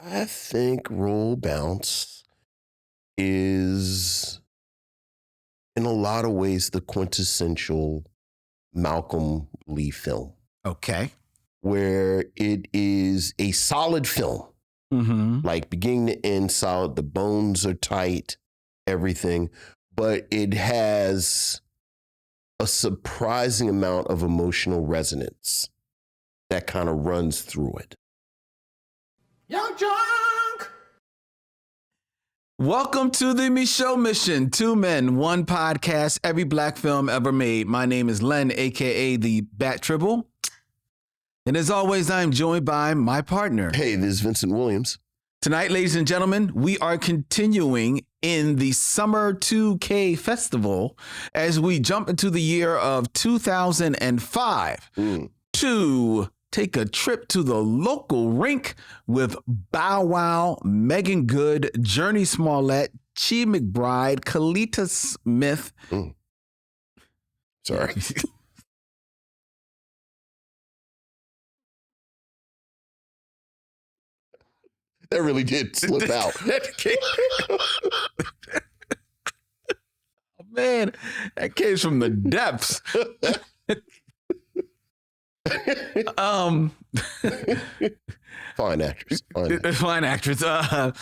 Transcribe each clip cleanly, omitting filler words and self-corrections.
I think Roll Bounce is, in a lot of ways, the quintessential Malcolm Lee film. Okay. Where it is a solid film, like beginning to end solid. The bones are tight, everything, but it has a surprising amount of emotional resonance that kind of runs through it. YUNKJunk! Welcome to the Micheaux Mission. 2 men, 1 podcast, every black film ever made. My name is Len, a.k.a. the Bat Tribble. And as always, I'm joined by my partner. Hey, this is Vincent Williams. Tonight, ladies and gentlemen, we are continuing in the Summer 2K Festival as we jump into the year of 2005 to take a trip to the local rink with Bow Wow, Megan Good, Journey Smollett, Chi McBride, Kalita Smith. Sorry. That really did slip out. Oh, man, that came from the depths. Fine actress. Fine actress. Daryl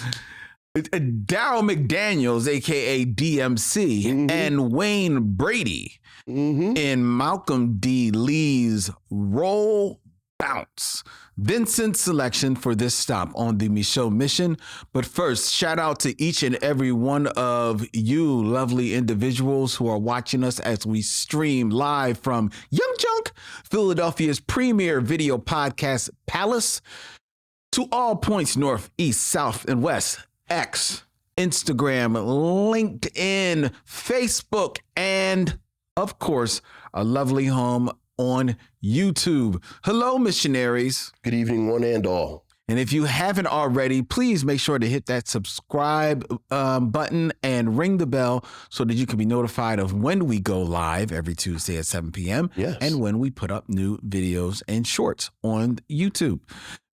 McDaniels, aka DMC, and Wayne Brady in Malcolm D. Lee's Roll Bounce. Vincent's selection for this stop on the Micheaux Mission. But first, shout out to each and every one of you lovely individuals who are watching us as we stream live from YUNKJunk, Philadelphia's premier video podcast palace, to all points north, east, south, and west. X, Instagram, LinkedIn, Facebook, and of course, our lovely home on YouTube. Hello, missionaries. Good evening, one and all. And if you haven't already, please make sure to hit that subscribe button and ring the bell so that you can be notified of when we go live every Tuesday at 7 p.m. Yes. And when we put up new videos and shorts on YouTube.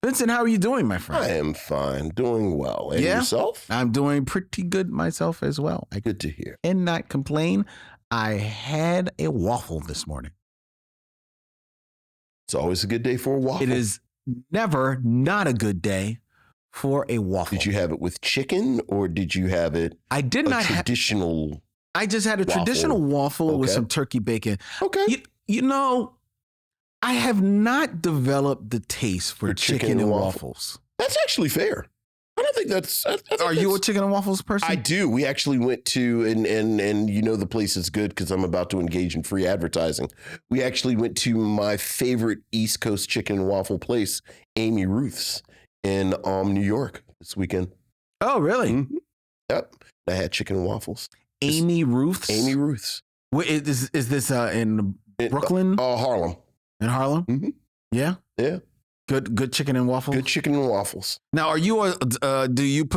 Vincent, how are you doing, my friend? I am fine, doing well. And yourself? I'm doing pretty good myself as well. Good to hear. And not complain. I had a waffle this morning. It's always a good day for a waffle. It is never not a good day for a waffle. Did you have it with chicken or did you have it? I did not have traditional. I just had a traditional waffle with some turkey bacon. Okay. You know, I have not developed the taste for chicken and waffles. That's actually fair. I don't think that's. Are you a chicken and waffles person? I do. We actually went to, and you know the place is good because I'm about to engage in free advertising. We actually went to my favorite East Coast chicken and waffle place, Amy Ruth's, in New York this weekend. Oh, really? Yep. I had chicken and waffles. Amy Ruth's? Amy Ruth's. Wait, is this in Brooklyn? Harlem. In Harlem? Yeah? Yeah. Good chicken and waffles. Good chicken and waffles. Now, are you do you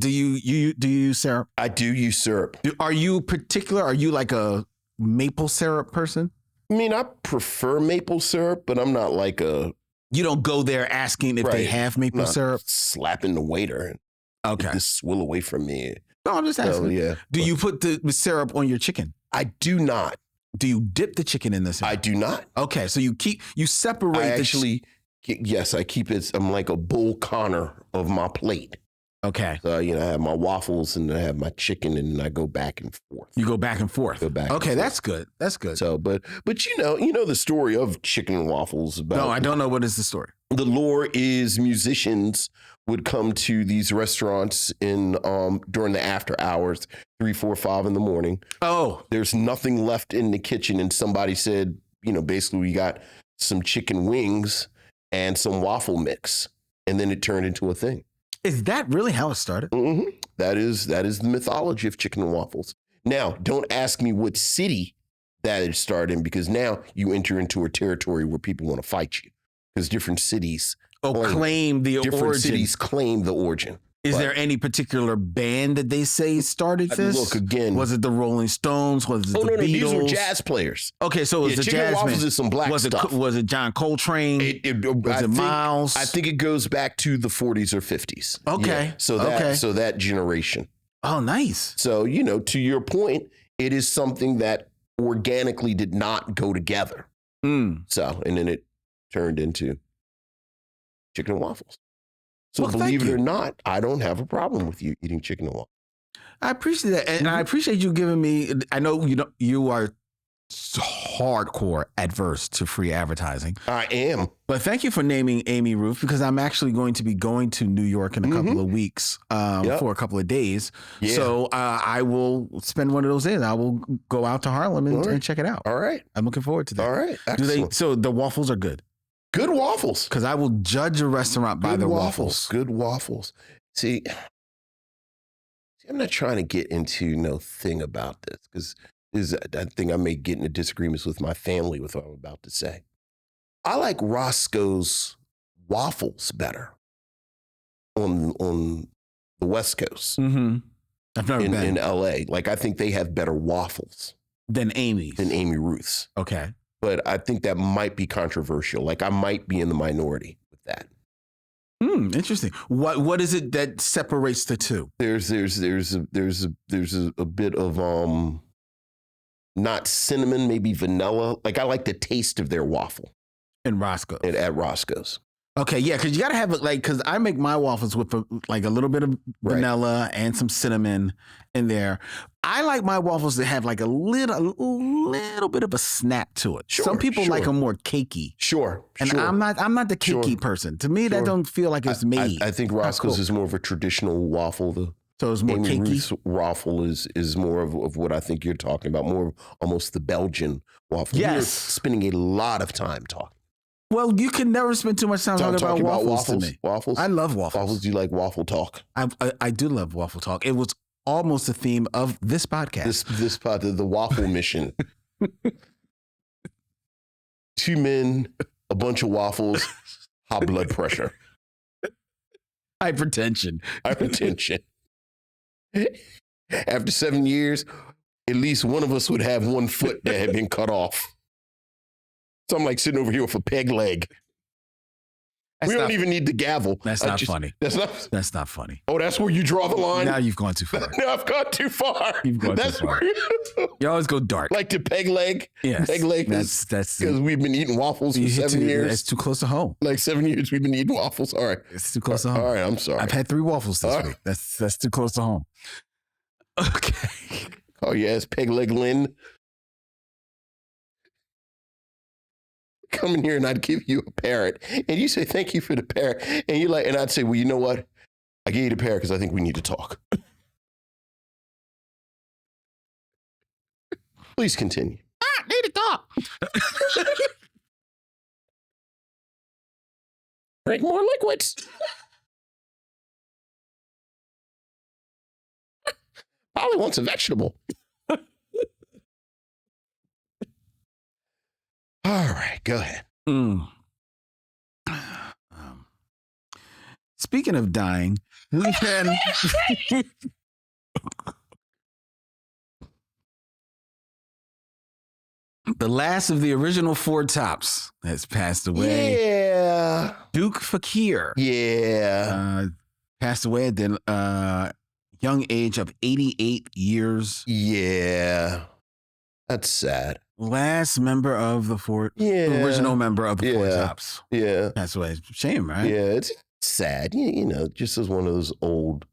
use syrup? I do use syrup. Are you particular? Are you like a maple syrup person? I mean, I prefer maple syrup, but I'm not like a. You don't go there asking if they have maple syrup. Slapping the waiter. Okay. Get this swill away from me. No, I'm just asking. Yeah. Do you put the syrup on your chicken? I do not. Do you dip the chicken in the syrup? I do not. Okay, so you separate. Yes, I keep it. I'm like a Bull Connor of my plate. Okay. So, I have my waffles and I have my chicken and then I go back and forth. You go back and forth. Okay, that's good. That's good. So, but you know the story of chicken and waffles. No, I don't know. What is the story? The lore is musicians would come to these restaurants in during the after hours, 3, 4, 5 in the morning. Oh, there's nothing left in the kitchen, and somebody said, basically we got some chicken wings and some waffle mix, and then it turned into a thing. Is that really how it started? Mm-hmm. That is the mythology of chicken and waffles. Now, don't ask me what city that it started in, because now you enter into a territory where people want to fight you, because different cities claim the origin. Different cities claim the origin. Is there any particular band that they say started this? Look, again. Was it the Rolling Stones? Was it the Beatles? These were jazz players. Okay, so it was the Chicken jazz Waffles band. is some black stuff. Was it John Coltrane? Was it Miles? I think it goes back to the 40s or 50s. Okay. Yeah, so that generation. Oh, nice. So, to your point, it is something that organically did not go together. So, and then it turned into chicken and waffles. So believe it or not, I don't have a problem with you eating chicken and waffles. I appreciate that. And I appreciate you giving me, I know you are hardcore adverse to free advertising. I am. But thank you for naming Amy Ruth, because I'm actually going to be going to New York in a couple of weeks for a couple of days. Yeah. So I will spend one of those days. I will go out to Harlem and check it out. All right. I'm looking forward to that. All right. Excellent. So the waffles are good? Good waffles. Because I will judge a restaurant by their waffles. Good waffles. See, I'm not trying to get into no thing about this, because I think I may get into disagreements with my family with what I'm about to say. I like Roscoe's waffles better on the West Coast. Mm-hmm. I've never been in LA. Like, I think they have better waffles than Amy's. Than Amy Ruth's. Okay. But I think that might be controversial. Like, I might be in the minority with that. Interesting. What is it that separates the two? There's a bit of not cinnamon, maybe vanilla. Like, I like the taste of their waffle. In Roscoe's. At Roscoe's. Okay, yeah, because you got to have it, like, because I make my waffles with a little bit of vanilla and some cinnamon in there. I like my waffles to have like a little bit of a snap to it. Some people like them more cakey. And I'm not the cakey person. To me, that don't feel like it's made. I think Roscoe's is more of a traditional waffle. So it's more Amy cakey. Ruth's waffle is more of what I think you're talking about, more of almost the Belgian waffle. Yes. We're spending a lot of time talking. Well, you can never spend too much time talking about waffles to me. Waffles? I love waffles. Waffles, do you like waffle talk? I do love waffle talk. It was almost the theme of this podcast. This part of the waffle mission. 2 men, a bunch of waffles, high blood pressure. Hypertension. After 7 years, at least one of us would have one foot that had been cut off. So I'm like sitting over here with a peg leg. We don't even need the gavel. That's not funny. That's not funny. Oh, that's where you draw the line? Now you've gone too far. No, I've gone too far. You've gone too far. You always go dark. Like the peg leg? Yes. Peg leg that's because we've been eating waffles for 7 years. That's too close to home. Like 7 years we've been eating waffles. All right. It's too close to home. All right, I'm sorry. I've had 3 waffles this week. That's too close to home. Okay. Oh, yes, peg leg Lynn. Come in here and I'd give you a parrot. And you say, thank you for the parrot. And you're like, and I'd say, well, you know what? I gave you the parrot because I think we need to talk. Please continue. Need to talk. Drink more liquids. Polly wants a vegetable. All right, go ahead. Speaking of dying, we can. The last of the original 4 Tops has passed away. Yeah. Duke Fakir. Yeah. Passed away at the young age of 88 years. Yeah. That's sad. Last member of the original member of the 4 Tops. Yeah. That's why it's a shame, right? Yeah, it's sad. You know, just as one of those old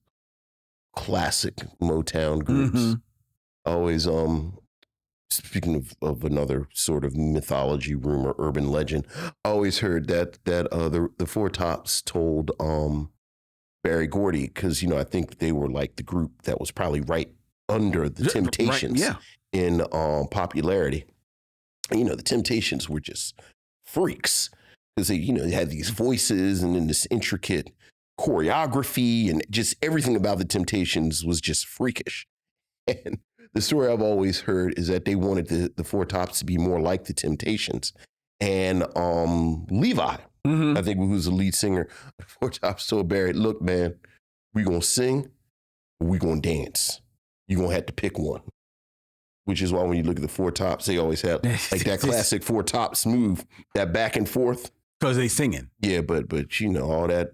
classic Motown groups. Mm-hmm. Always, speaking of another sort of mythology, rumor, urban legend, I always heard that the 4 Tops told Berry Gordy, because, you know, I think they were like the group that was probably right under the Temptations in popularity. You know, the Temptations were just freaks because they had these voices and then this intricate choreography and just everything about the Temptations was just freakish. And the story I've always heard is that they wanted the 4 Tops to be more like the Temptations. And Levi, I think, who's the lead singer, 4 Tops told Barry, look, man, We gonna sing, or we gonna dance. You gonna have to pick one. Which is why when you look at the Four Tops, they always have like that classic Four Tops move, that back and forth. Because they singing. Yeah, but all that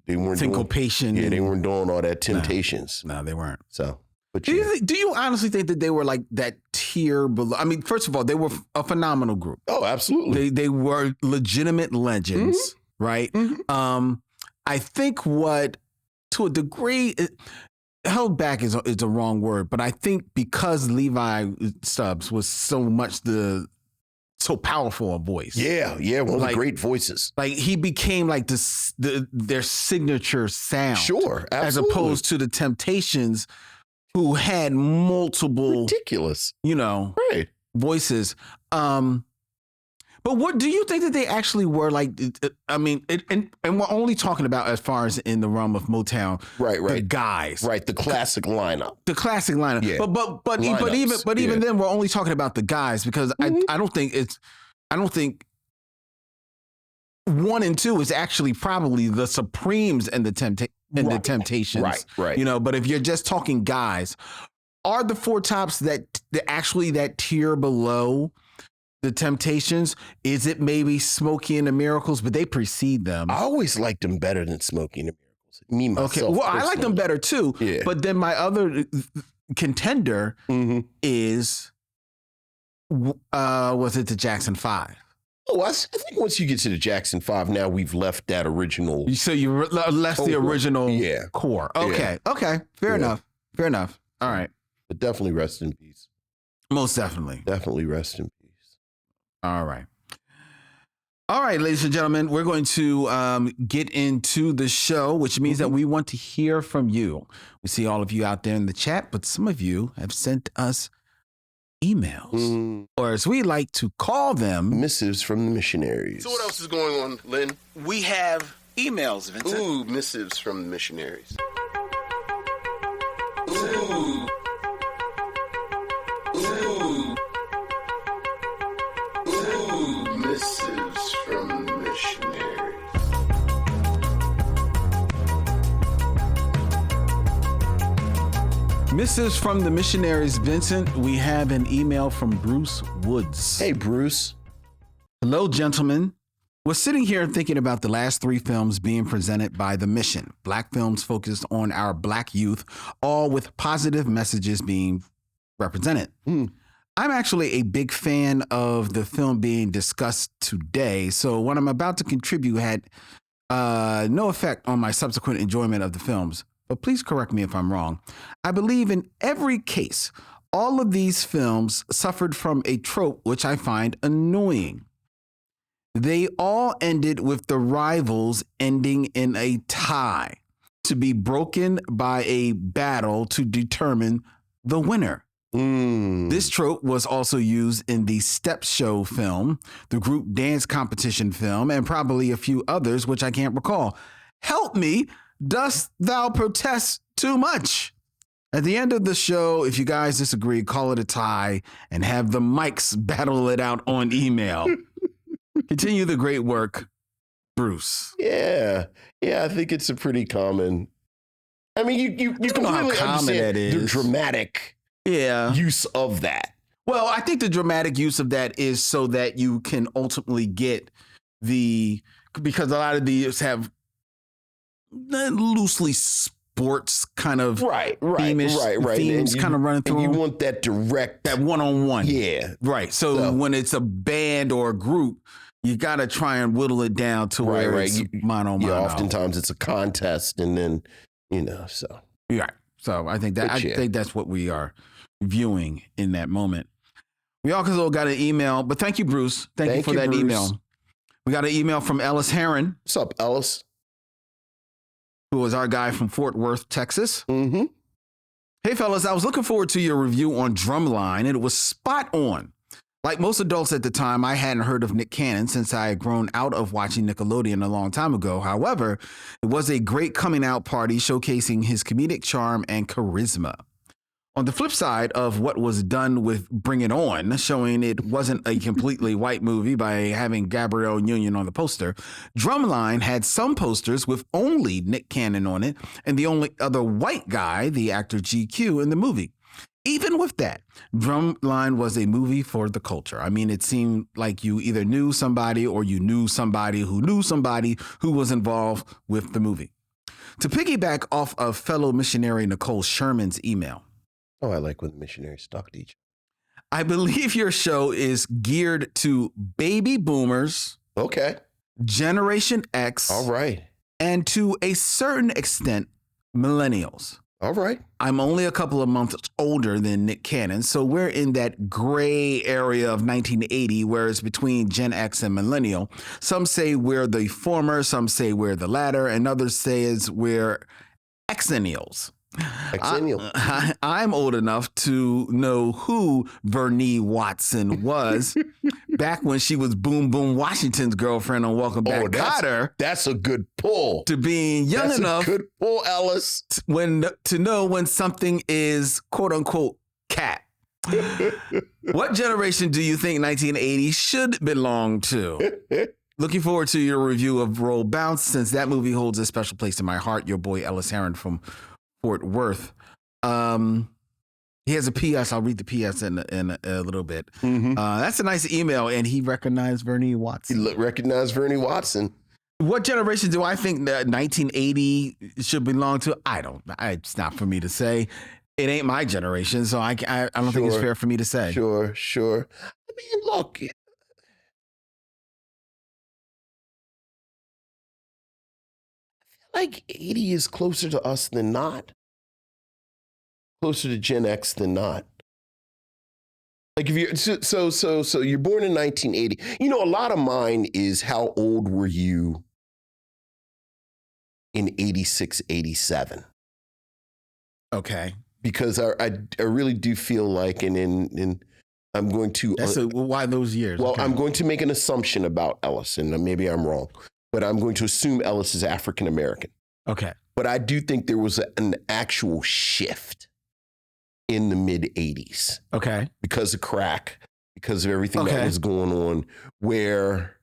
they weren't syncopation. They weren't doing all that Temptations. No, they weren't. So, but do you honestly think that they were like that tier below? I mean, first of all, they were a phenomenal group. Oh, absolutely. They were legitimate legends, right? Mm-hmm. I think what, to a degree, held back is the wrong word, but I think because Levi Stubbs was so powerful a voice. Yeah, one of the great voices. Like he became like their signature sound. Sure, absolutely. As opposed to the Temptations, who had multiple ridiculous, voices. But what do you think that they actually were like? I mean, and we're only talking about as far as in the realm of Motown, right? The guys, right? The classic lineup, Yeah. But even then, we're only talking about the guys because I don't think 1 and 2 is actually probably the Supremes and the Temptations, right? But if you're just talking guys, are the Four Tops that tier below the Temptations? Is it maybe Smokey and the Miracles? But they precede them. I always liked them better than Smokey and the Miracles. Me, myself. Okay, well, I like them better too. Yeah. But then my other contender is, was it the Jackson 5? Oh, I think once you get to the Jackson 5, now we've left that original. So you left the original core. Okay, okay, fair enough. All right. But definitely rest in peace. Most definitely. Definitely rest in peace. All right, ladies and gentlemen, we're going to get into the show, which means that we want to hear from you. We see all of you out there in the chat, but some of you have sent us emails, or as we like to call them, missives from the missionaries. So what else is going on, Lynn? We have emails, Vincent. Ooh, missives from the missionaries. Ooh. Ooh. Missives from the missionaries. Missives from the Missionaries, Vincent. We have an email from Bruce Woods. Hey, Bruce. Hello, gentlemen. We're sitting here thinking about the last 3 films being presented by The Mission. Black films focused on our Black youth, all with positive messages being represented. I'm actually a big fan of the film being discussed today, so what I'm about to contribute had no effect on my subsequent enjoyment of the films. But please correct me if I'm wrong. I believe in every case, all of these films suffered from a trope which I find annoying. They all ended with the rivals ending in a tie, to be broken by a battle to determine the winner. This trope was also used in the Step Show film, the group dance competition film, and probably a few others, which I can't recall. Help me, dost thou protest too much? At the end of the show, if you guys disagree, call it a tie and have the mics battle it out on email. Continue the great work, Bruce. Yeah, I think it's a pretty common. I mean, you can know how really common understand that is. the dramatic use of that. Well, I think the dramatic use of that is so that you can ultimately get because a lot of these have loosely sports kind of themes kind of running through. And you want that direct, that one-on-one. Yeah. Right. So when it's a band or a group, you got to try and whittle it down to where it's mano. Yeah, oftentimes it's a contest and then, so. Right. So I think that's what we are viewing in that moment. We also got an email, but thank you, Bruce. Thank you for that Bruce. Email. We got an email from Ellis Heron. What's up, Ellis? Who was our guy from Fort Worth, Texas. Mm-hmm. Hey, fellas, I was looking forward to your review on Drumline, and it was spot on. Like most adults at the time, I hadn't heard of Nick Cannon since I had grown out of watching Nickelodeon a long time ago. However, it was a great coming out party showcasing his comedic charm and charisma. On the flip side of what was done with Bring It On, showing it wasn't a completely white movie by having Gabrielle Union on the poster, Drumline had some posters with only Nick Cannon on it and the only other white guy, the actor GQ, in the movie. Even with that, Drumline was a movie for the culture. I mean, it seemed like you either knew somebody or you knew somebody who was involved with the movie. To piggyback off of fellow missionary Nicole Sherman's email. Oh, I like when the missionaries talk to each I believe your show is geared to baby boomers. Okay. Generation X. All right. And to a certain extent, millennials. All right. I'm only a couple of months older than Nick Cannon, so we're in that gray area of 1980 where it's between Gen X and millennial. Some say we're the former, some say we're the latter, and others say we're Xennials. I'm old enough to know who Vernie Watson was back when she was Boom Boom Washington's girlfriend on Welcome Back, Kotter. That's a good pull. To being young enough, good pull, Ellis. To know when something is quote unquote cat. What generation do you think 1980 should belong to? Looking forward to your review of Roll Bounce, since that movie holds a special place in my heart. Your boy Ellis Heron from Fort Worth. He has a PS. I'll read the PS in a little bit. Mm-hmm. That's a nice email, and he recognized Vernie Watson. He recognized Vernie Watson. What generation do I think that 1980 should belong to? It's not for me to say. It ain't my generation, so I don't think it's fair for me to say. Sure. I mean, look. Like 80 is closer to us than not. Closer to Gen X than not. Like if you're so you're born in 1980. You know, a lot of mine is how old were you in 86, 87? Okay. Because I really do feel like and I'm going to why those years? Well, okay. I'm going to make an assumption about Ellis, and maybe I'm wrong. But I'm going to assume Ellis is African American. Okay. But I do think there was an actual shift in the mid 80s. Okay. Because of crack, because of everything that was going on, where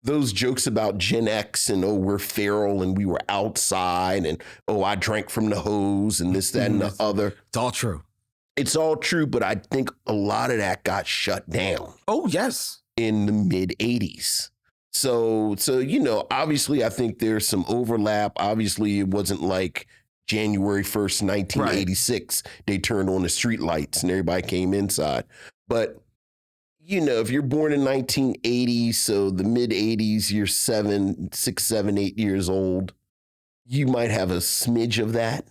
those jokes about Gen X and, oh, we're feral and we were outside and, oh, I drank from the hose and this, that, and the other. It's all true. It's all true, but I think a lot of that got shut down. Oh, yes. In the mid 80s. So, you know, obviously I think there's some overlap. Obviously it wasn't like January 1st, 1986, they turned on the street lights and everybody came inside. But, you know, if you're born in 1980, so the mid 80s, you're 6, 7, 8 years old, you might have a smidge of that.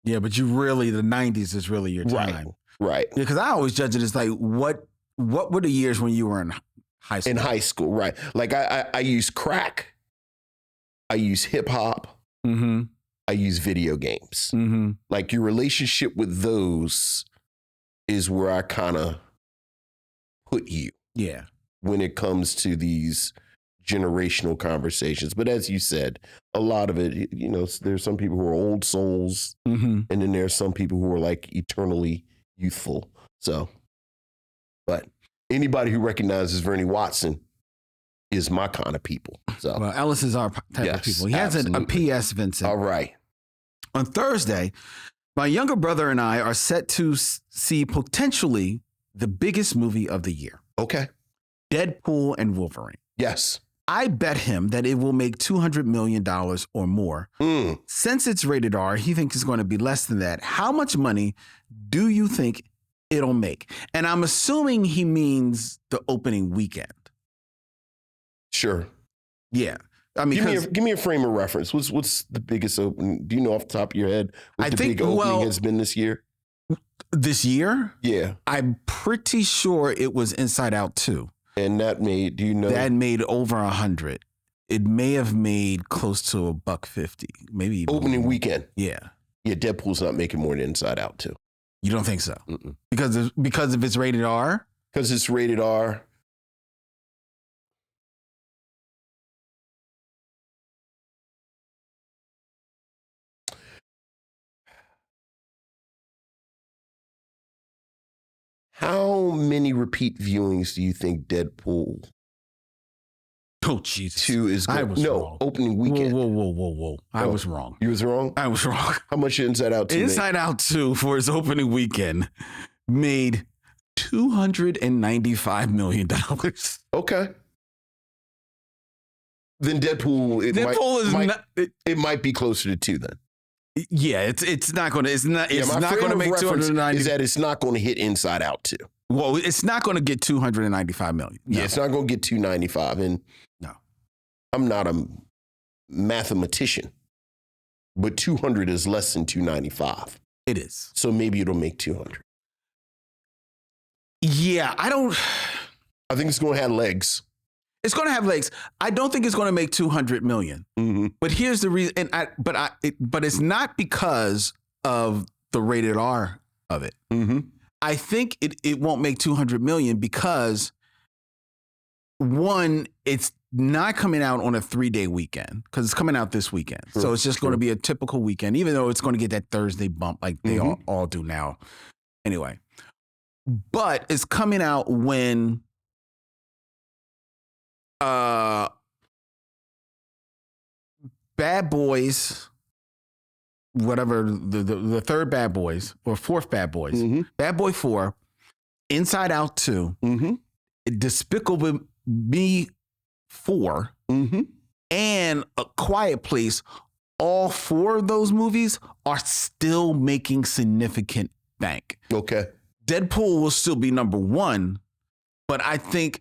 Yeah, but the 90s is really your time. Right. Yeah, because I always judge it as like, what were the years when you were in high school? In high school, right. Like I use crack. I use hip hop. Mm-hmm. I use video games. Mm-hmm. Like your relationship with those is where I kind of put you. Yeah. When it comes to these generational conversations. But as you said, a lot of it, you know, there's some people who are old souls, mm-hmm. and then there's some people who are like eternally youthful. So, but anybody who recognizes Vernie Watson is my kind of people. So, well, Ellis is our type of people. He has a PS, Vincent. All right. On Thursday, my younger brother and I are set to see potentially the biggest movie of the year. Okay. Deadpool and Wolverine. Yes. I bet him that it will make $200 million or more. Since it's rated R, he thinks it's going to be less than that. How much money do you think it'll make? And I'm assuming he means the opening weekend. Sure. Yeah. I mean, give me a frame of reference. What's the biggest opening? Do you know off the top of your head what the big opening has been this year? This year? Yeah. I'm pretty sure it was Inside Out 2. And that made, do you know? That made over 100. It may have made close to $150, maybe even opening more. Weekend. Yeah. Yeah, Deadpool's not making more than Inside Out 2. You don't think so? Mm-mm. Because if it's rated R? Because it's rated R. How many repeat viewings do you think Deadpool Oh, Jesus. 2 is going? I was wrong. Opening weekend. Whoa. I was wrong. You was wrong? I was wrong. How much Inside Out 2 Inside Out 2 for its opening weekend made $295 million. Okay. Then Deadpool, it might be closer to 2 then. Yeah, it's not going to make $290. Is that it's not going to hit Inside Out 2? Well, it's not going to get $295 million. No. Yeah, it's not going to get 295, and no, I'm not a mathematician, but 200 is less than 295. It is. So maybe it'll make 200. Yeah, I think it's going to have legs. It's going to have legs. I don't think it's going to make 200 million. Mm-hmm. But here's the reason. But it's not because of the rated R of it. Mm-hmm. I think it won't make 200 million because, one, it's not coming out on a 3-day weekend because it's coming out this weekend. Sure, so it's just going to be a typical weekend, even though it's going to get that Thursday bump like they all do now. Anyway, but it's coming out when Bad Boys, whatever the third Bad Boys or fourth Bad Boys, Bad Boy 4, Inside Out 2, Despicable Me 4, and A Quiet Place, all 4 of those movies are still making significant bank. Okay. Deadpool will still be number 1, but I think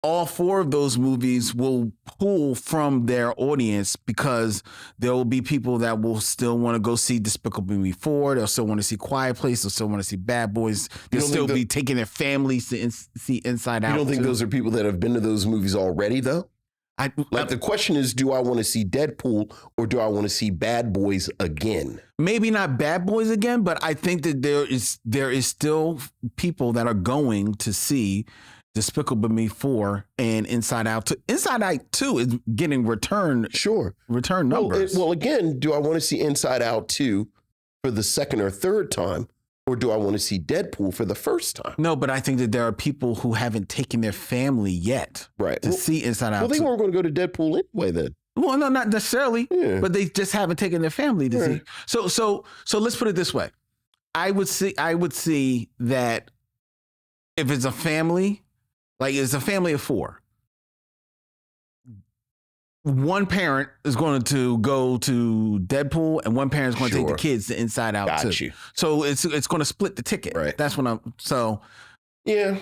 all 4 of those movies will pull from their audience because there will be people that will still want to go see Despicable Me 4. They'll still want to see Quiet Place. They'll still want to see Bad Boys. They'll still be taking their families to see Inside Out. You don't think those are people that have been to those movies already, though? The question is, do I want to see Deadpool or do I want to see Bad Boys again? Maybe not Bad Boys again, but I think that there is still people that are going to see Despicable Me 4 and Inside Out 2. Inside Out 2 is getting return numbers. Well, again, do I want to see Inside Out 2 for the second or third time, or do I want to see Deadpool for the first time? No, but I think that there are people who haven't taken their family yet to see Inside Out 2. Well, they weren't going to go to Deadpool anyway then. Well, no, not necessarily, but they just haven't taken their family to see. So let's put it this way. I would see that if it's a family, like it's a family of 4, one parent is going to go to Deadpool and one parent is going to take the kids to Inside Out 2. So it's going to split the ticket. Right. That's what yeah,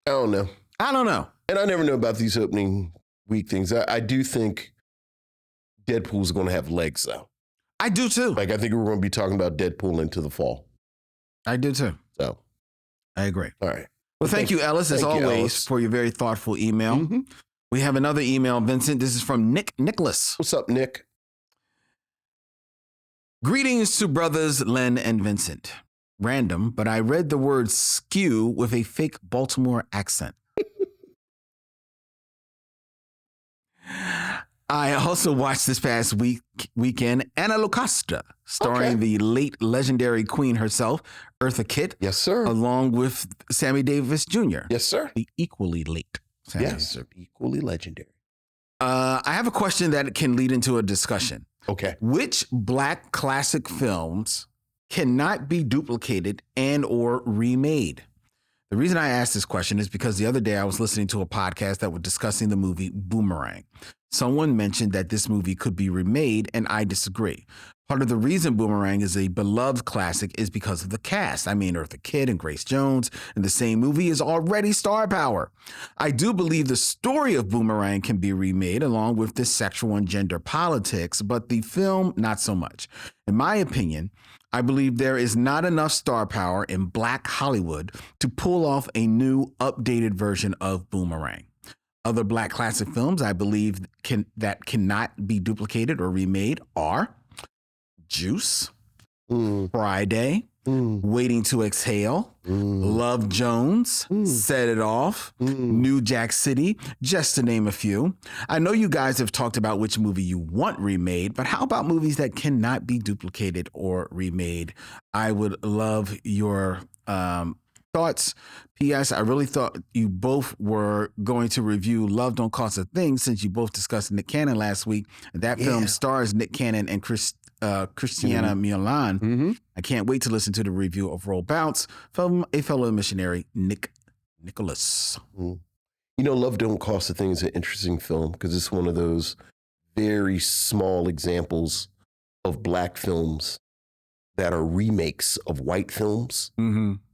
I don't know. And I never know about these opening week things. I do think Deadpool's going to have legs though. I do too. Like I think we're going to be talking about Deadpool into the fall. I do too. So I agree. All right. Well, thank you, Ellis, as always, for your very thoughtful email. We have another email, Vincent. This is from Nicholas. What's up, Nick? Greetings to brothers Len and Vincent. Random, but I read the word skew with a fake Baltimore accent. I also watched this past weekend Anna Lucasta, starring the late legendary queen herself, Eartha Kitt. Yes, sir. Along with Sammy Davis Jr. Yes, sir. The equally late. Equally legendary. I have a question that can lead into a discussion. Okay. Which Black classic films cannot be duplicated and or remade? The reason I asked this question is because the other day I was listening to a podcast that was discussing the movie Boomerang. Someone mentioned that this movie could be remade, and I disagree. Part of the reason Boomerang is a beloved classic is because of the cast. I mean, Eartha Kitt and Grace Jones in the same movie is already star power. I do believe the story of Boomerang can be remade along with the sexual and gender politics, but the film, not so much. In my opinion, I believe there is not enough star power in Black Hollywood to pull off a new, updated version of Boomerang. Other Black classic films I believe that cannot be duplicated or remade are Juice, Friday, Waiting to Exhale, Love Jones, Set It Off, New Jack City, just to name a few. I know you guys have talked about which movie you want remade, but how about movies that cannot be duplicated or remade? I would love your thoughts. P.S. I really thought you both were going to review Love Don't Cost a Thing since you both discussed Nick Cannon last week. That film stars Nick Cannon and Christiana Milian. I can't wait to listen to the review of Roll Bounce from a fellow missionary, Nicholas. Love Don't Cost a Thing is an interesting film because it's one of those very small examples of black films that are remakes of white films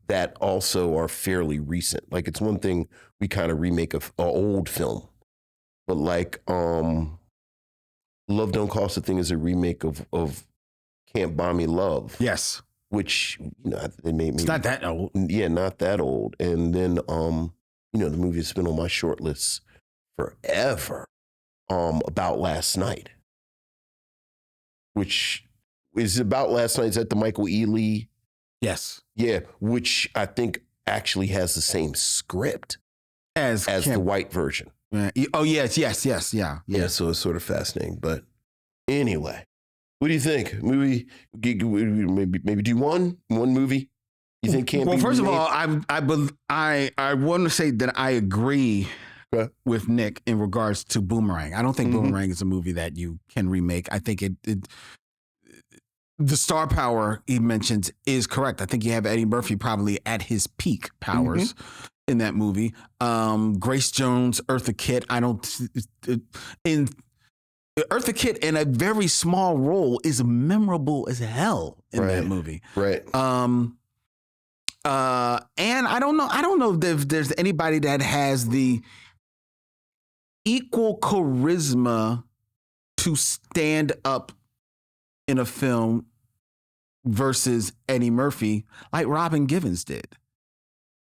that also are fairly recent. Like, it's one thing we kind of remake an old film, but like Love Don't Cost a Thing is a remake of Can't Buy Me Love. Yes. Which, they made me. It's not that old. Yeah, not that old. And then, the movie that's been on my short list forever, About Last Night, which is About Last Night. Is that the Michael Ealy? Yes. Yeah, which I think actually has the same script as the white version. Oh, yes. Yeah. So it's sort of fascinating. But anyway, what do you think? Maybe do one movie you think can't be remade? First of all, I want to say that I agree with Nick in regards to Boomerang. I don't think Boomerang is a movie that you can remake. I think the star power he mentions is correct. I think you have Eddie Murphy probably at his peak powers in that movie. Grace Jones, Eartha Kitt. In Eartha Kitt in a very small role is memorable as hell in that movie. Right. And I don't know if there's anybody that has the equal charisma to stand up in a film versus Eddie Murphy like Robin Givens did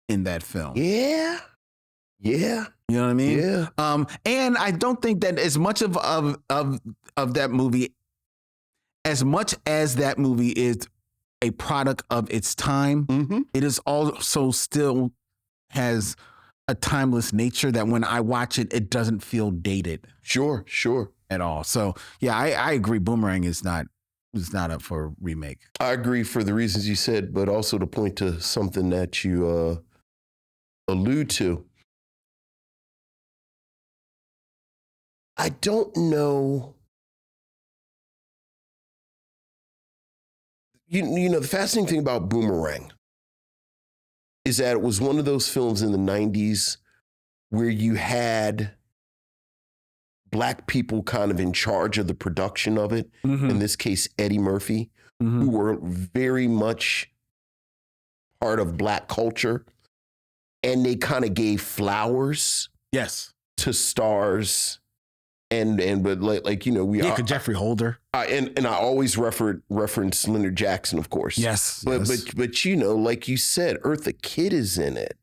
in that film. Yeah. You know what I mean? Yeah. And I don't think that as much of that movie, as much as that movie is a product of its time, it is also still has a timeless nature that when I watch it, it doesn't feel dated. Sure. At all. So yeah, I agree. Boomerang is not up for remake. I agree for the reasons you said, but also to point to something that you allude to. I don't know. The fascinating thing about Boomerang is that it was one of those films in the 90s where you had Black people kind of in charge of the production of it. In this case, Eddie Murphy, who were very much part of Black culture. And they kind of gave flowers to stars. But Jeffrey Holder. And I always reference Leonard Jackson, of course. Yes. But like you said, Eartha Kitt is in it.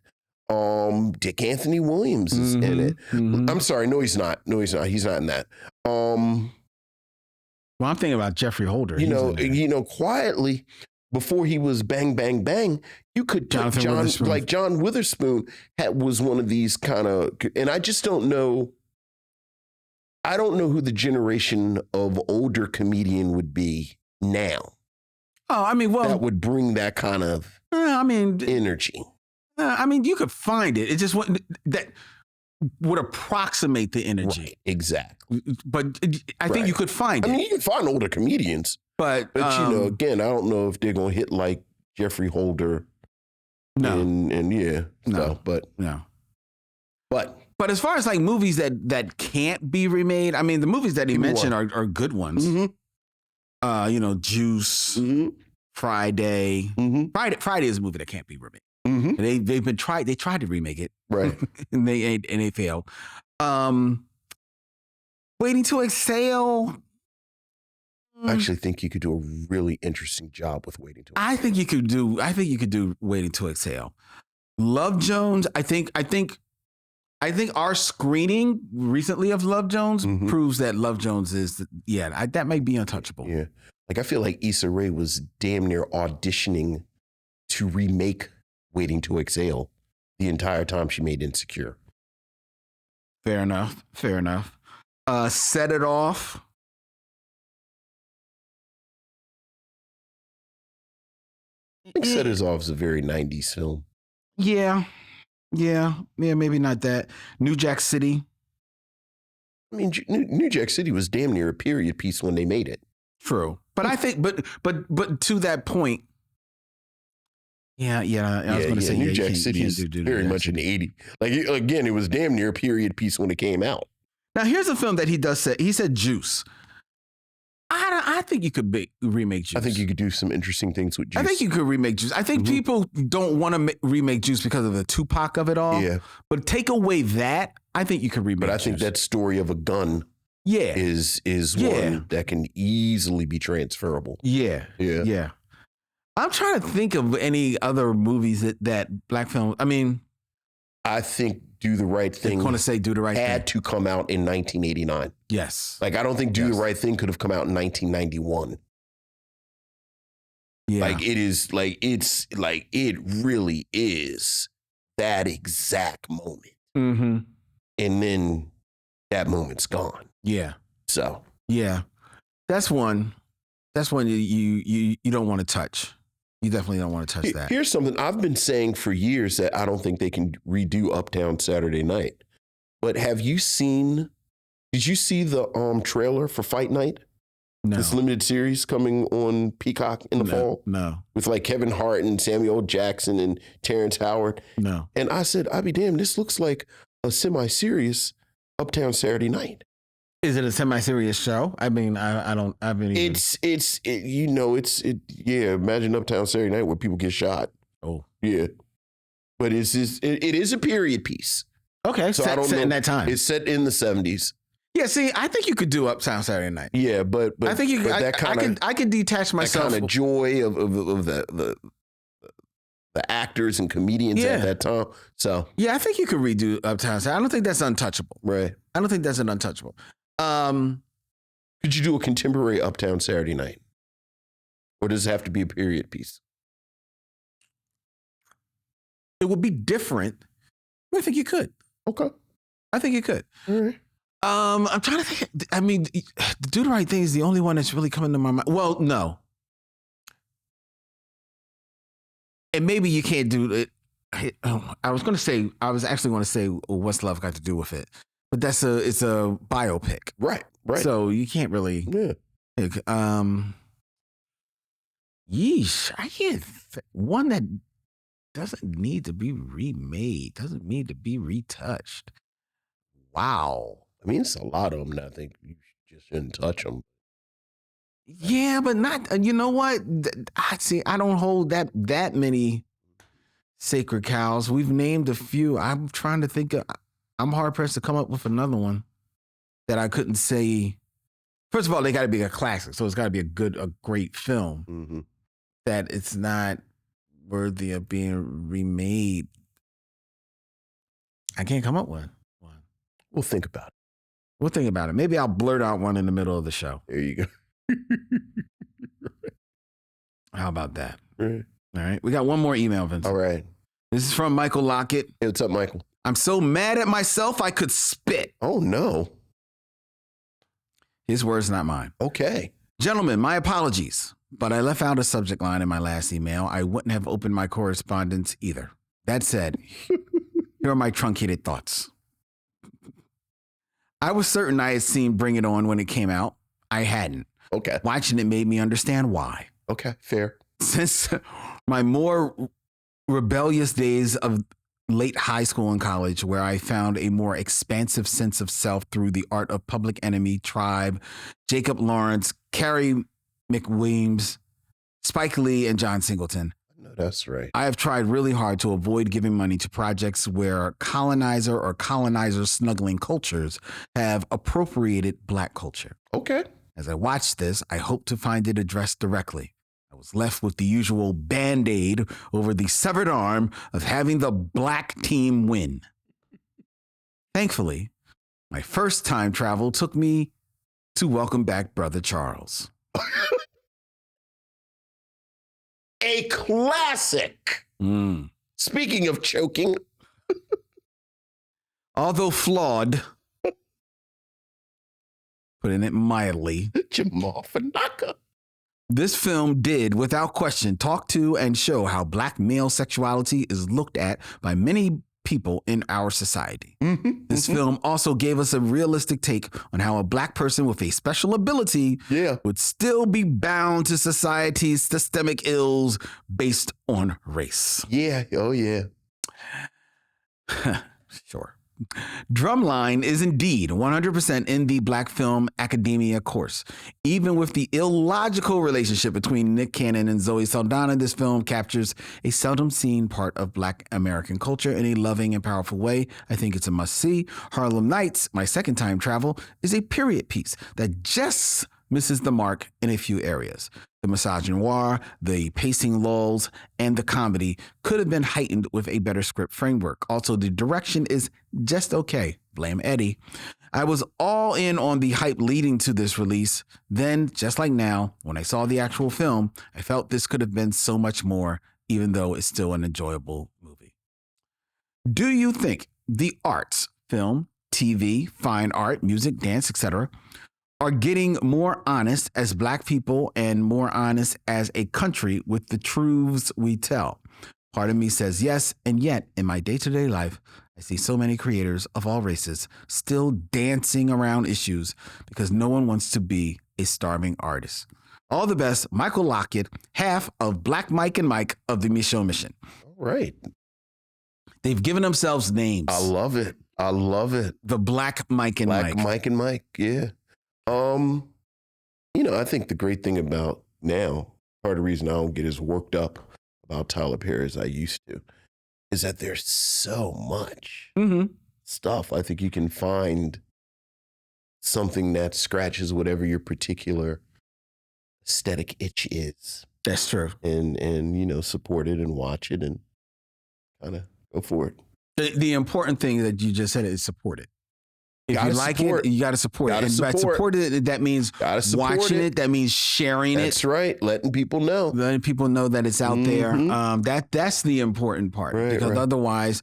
Dick Anthony Williams is in it. I'm sorry, no, he's not. He's not in that. Well, I'm thinking about Jeffrey Holder. Quietly before he was Bang Bang Bang, you could John Witherspoon was one of these kind of, and I just don't know. I don't know who the generation of older comedian would be now. Oh, I mean, well, that would bring that kind of energy. You could find it. It just wouldn't, that would approximate the energy. Right, exactly. But I think you could find it. You can find older comedians. But again, I don't know if they're going to hit like Jeffrey Holder. No. But as far as like movies that can't be remade, I mean, the movies that he mentioned are good ones. Juice, Friday. Friday is a movie that can't be remade. They tried to remake it. Right. and they failed. Waiting to Exhale. I actually think you could do a really interesting job with Waiting to Exhale. I think you could do Waiting to Exhale. Love Jones, I think our screening recently of Love Jones proves that Love Jones is, that might be untouchable. Yeah. Like, I feel like Issa Rae was damn near auditioning to remake Waiting to Exhale the entire time she made Insecure. Fair enough. Set It Off. I think Set It Off is a very 90s film. Yeah, maybe not that. New Jack City. I mean, New Jack City was damn near a period piece when they made it. True, but I think, but to that point, I was going to say New Jack City is very much an 80. Like again, it was damn near a period piece when it came out. Now here's a film that he does say. He said Juice. I think you could remake Juice. I think you could do some interesting things with Juice. I think you could remake Juice. I think people don't want to remake Juice because of the Tupac of it all. Yeah. But take away that, I think you could remake Juice. But I think that story of a gun is one that can easily be transferable. Yeah. I'm trying to think of any other movies that black film. I mean, I think Do the Right Thing. I'm going to say Do the Right Thing had to come out in 1989. Yes. Like, I don't think Do the Right Thing could have come out in 1991. Yeah. Like, it really is that exact moment. Mm-hmm. And then that moment's gone. Yeah. So. Yeah. That's one you don't want to touch. You definitely don't want to touch that. Here's something I've been saying for years that I don't think they can redo Uptown Saturday Night. But did you see the trailer for Fight Night? No. This limited series coming on Peacock in the fall? No. With like Kevin Hart and Samuel Jackson and Terrence Howard? No. And I said, I'll be damned, this looks like a semi-serious Uptown Saturday Night. Is it a semi-serious show? I mean, I haven't even... Imagine Uptown Saturday Night where people get shot. Oh. Yeah. But it is a period piece. Okay, so set in that time. It's set in the 70s. Yeah, see, I think you could do Uptown Saturday Night. Yeah, but I think you could. I could detach myself. That kind of joy of the actors and comedians at that time. So yeah, I think you could redo Uptown Saturday. I don't think that's untouchable. Right. I don't think that's an untouchable. Could you do a contemporary Uptown Saturday Night? Or does it have to be a period piece? It would be different. I think you could. Okay. I think you could. All right. I'm trying to think. I mean, Do the Right Thing is the only one that's really coming to my mind. Well, no. And maybe you can't do it. I was actually going to say, what's love got to do with it? But it's a biopic. Right. So you can't really. Yeah. Yeesh. I can't. One that doesn't need to be remade, doesn't need to be retouched. Wow. I mean, it's a lot of them that I think you just shouldn't touch them. Yeah, but not, you know what? I don't hold that many sacred cows. We've named a few. I'm trying to think I'm hard pressed to come up with another one that I couldn't say. First of all, they got to be a classic. So it's got to be a great film. Mm-hmm. That it's not worthy of being remade. I can't come up with one. We'll think about it. Maybe I'll blurt out one in the middle of the show. There you go. How about that? Right. All right. We got one more email, Vincent. All right. This is from Michael Lockett. Hey, what's up, Michael? I'm so mad at myself I could spit. Oh, no. His words, not mine. Okay. Gentlemen, my apologies, but I left out a subject line in my last email. I wouldn't have opened my correspondence either. That said, here are my truncated thoughts. I was certain I had seen Bring It On when it came out. I hadn't. Okay. Watching it made me understand why. Okay, fair. Since my more rebellious days of late high school and college, where I found a more expansive sense of self through the art of Public Enemy, Tribe, Jacob Lawrence, Carrie McWilliams, Spike Lee, and John Singleton. No, that's right. I have tried really hard to avoid giving money to projects where colonizer or colonizer snuggling cultures have appropriated Black culture. Okay. As I watched this, I hope to find it addressed directly. I was left with the usual Band-Aid over the severed arm of having the Black team win. Thankfully, my first time travel took me to welcome back Brother Charles. A classic. Speaking of choking. Although flawed, putting it mildly, Jamal Fanaka. This film did, without question, talk to and show how Black male sexuality is looked at by many people in our society. This film also gave us a realistic take on how a Black person with a special ability would still be bound to society's systemic ills based on race. Yeah. Oh, yeah. Sure. Drumline is indeed 100% in the Black Film Academia course. Even with the illogical relationship between Nick Cannon and Zoe Saldana, this film captures a seldom seen part of Black American culture in a loving and powerful way. I think it's a must-see. Harlem Nights, My Second Time Travel, is a period piece that just misses the mark in a few areas. The misogynoir, the pacing lulls, and the comedy could have been heightened with a better script framework. Also, the direction is just okay. Blame Eddie. I was all in on the hype leading to this release. Then, just like now, when I saw the actual film, I felt this could have been so much more, even though it's still an enjoyable movie. Do you think the arts, film, TV, fine art, music, dance, etc., are getting more honest as Black people and more honest as a country with the truths we tell? Part of me says yes, and yet in my day-to-day life, I see so many creators of all races still dancing around issues because no one wants to be a starving artist. All the best, Michael Lockett, half of Black Mike and Mike of the Micheaux Mission. All right. They've given themselves names. I love it. I love it. The Black Mike and Mike. Black Mike and Mike, yeah. I think the great thing about now, part of the reason I don't get as worked up about Tyler Perry as I used to, is that there's so much stuff. I think you can find something that scratches whatever your particular aesthetic itch is. That's true. And support it and watch it and kind of go for it. The important thing that you just said is support it. If you like it, you got to support it. And by support it, that means watching it. That means sharing it. That's right. Letting people know. Letting people know that it's out there. That's the important part. Right, because otherwise,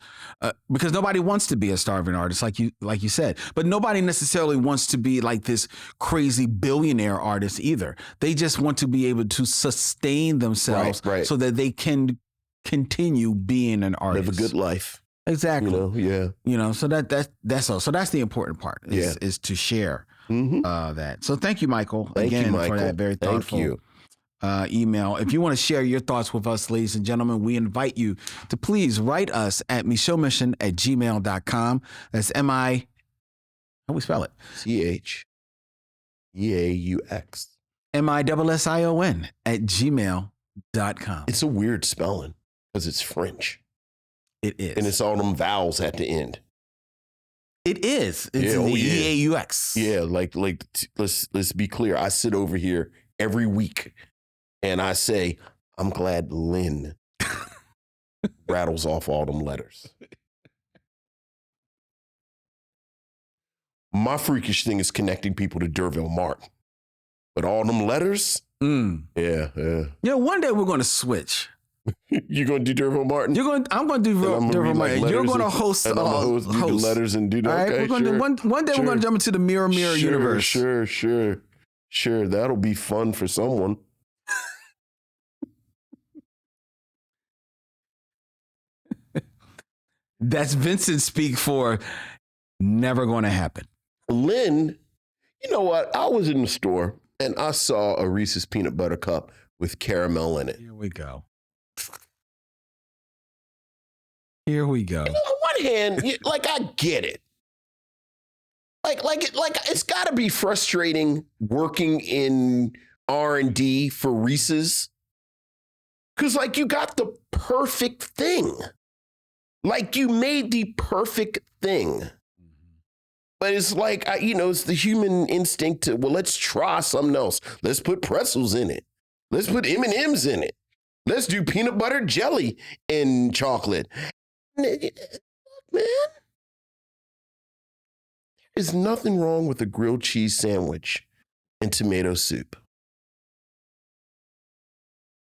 because nobody wants to be a starving artist, like you said. But nobody necessarily wants to be like this crazy billionaire artist either. They just want to be able to sustain themselves so that they can continue being an artist. Live a good life. Exactly. So that's all. So that's the important part is to share that. So thank you, Michael, for that very thoughtful email. If you want to share your thoughts with us, ladies and gentlemen, we invite you to please write us at micheauxmission@gmail.com. That's how we spell it? CHEAUX. MISSION@gmail.com. It's a weird spelling because it's French. It is. And it's all them vowels at the end. It is. It's EAUX. Yeah, let's be clear. I sit over here every week and I say, I'm glad Lynn rattles off all them letters. My freakish thing is connecting people to D'Urville Martin. But all them letters, one day we're going to switch. You're going to do D'Urville Martin? I'm going to do D'Urville Martin. You're going to host. And I'm going to do the letters and do that. All right, okay, one day we're going to jump into the mirror universe. Sure. That'll be fun for someone. That's Vincent speak for never going to happen. Lynn, you know what? I was in the store and I saw a Reese's peanut butter cup with caramel in it. Here we go. Here we go. On one hand, I get it. It's got to be frustrating working in R&D for Reese's, because you got the perfect thing. You made the perfect thing. But it's it's the human instinct to, let's try something else. Let's put pretzels in it. Let's put M&Ms in it. Let's do peanut butter jelly and chocolate. Man, there is nothing wrong with a grilled cheese sandwich and tomato soup.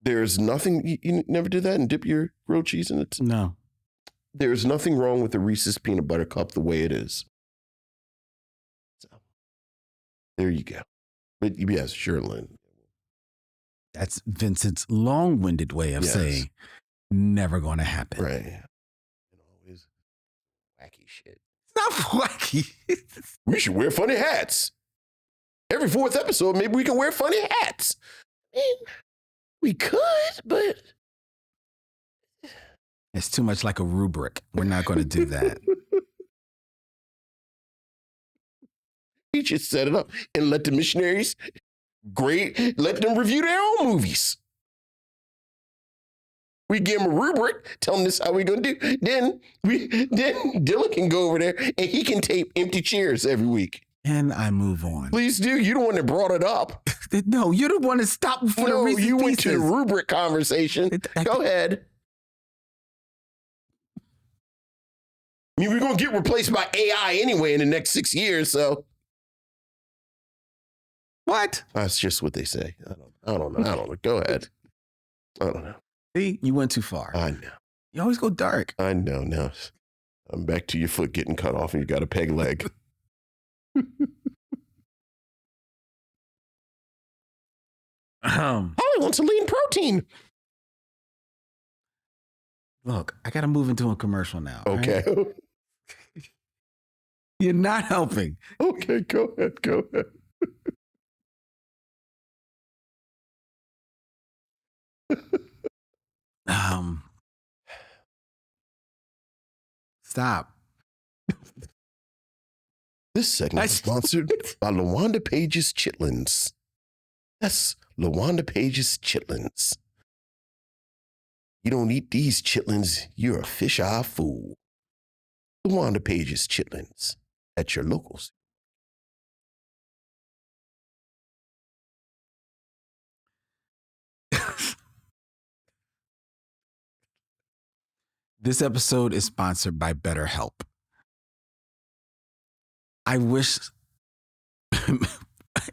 There's nothing, you never do that and dip your grilled cheese in it? No. There's nothing wrong with the Reese's peanut butter cup the way it is. So, there you go. But yes, sure, Lynn. That's Vincent's long-winded way of saying never going to happen. Right. Always wacky shit. It's not wacky. We should wear funny hats. Every fourth episode, maybe we can wear funny hats. We could, but it's too much like a rubric. We're not going to do that. We just set it up and let the missionaries let them review their own movies. We give them a rubric, tell them this is how we're going to do. Then Dylan can go over there and he can tape empty chairs every week. And I move on. Please do. You're the one that brought it up. No, you're the one that stopped before the Reese's you went Pieces. to the rubric conversation. Go ahead. I mean, we're going to get replaced by AI anyway in the next 6 years, so. What? That's just what they say. I don't know. Go ahead. I don't know. See, you went too far. I know. You always go dark. I know. Now I'm back to your foot getting cut off and you got a peg leg. Holly wants a lean protein. Look, I got to move into a commercial now. Okay. Right? You're not helping. Okay, go ahead. Stop. This segment is sponsored by LaWanda Page's Chitlins. That's LaWanda Page's Chitlins. You don't eat these chitlins, you're a fish-eye fool. LaWanda Page's Chitlins at your locals. This episode is sponsored by BetterHelp. I wish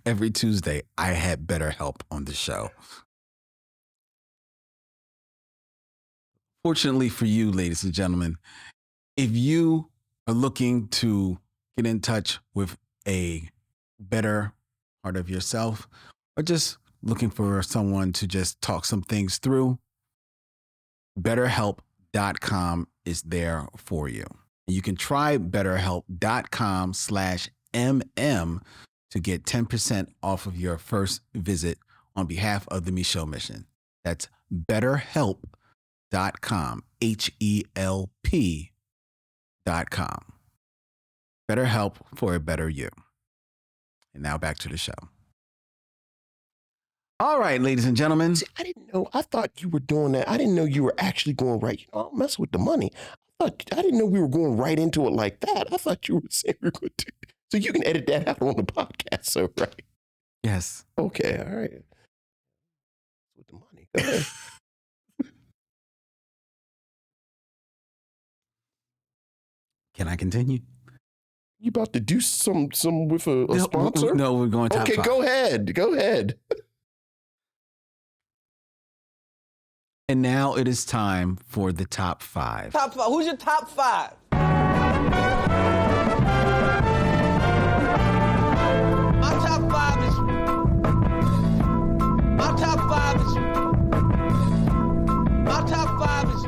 every Tuesday I had BetterHelp on the show. Fortunately for you, ladies and gentlemen, if you are looking to get in touch with a better part of yourself, or just looking for someone to just talk some things through, BetterHelp.com is there for you. You can try BetterHelp.com/MM to get 10% off of your first visit on behalf of the Micheaux mission. That's BetterHelp.com, HELP.com. BetterHelp for a better you. And now back to the show. All right, ladies and gentlemen. See, I didn't know. I thought you were doing that. I didn't know you were actually going right. I don't mess with the money. I didn't know we were going right into it like that. I thought you were saying we were going to. So you can edit that out on the podcast, so right? Yes. Okay, all right. With the money. Go ahead. Can I continue? You about to do some with a sponsor? No, we're going top 5. Okay, go ahead. And now it is time for the top 5. Top 5. Who's your top 5? My top 5 is. My top 5 is. My top 5 is.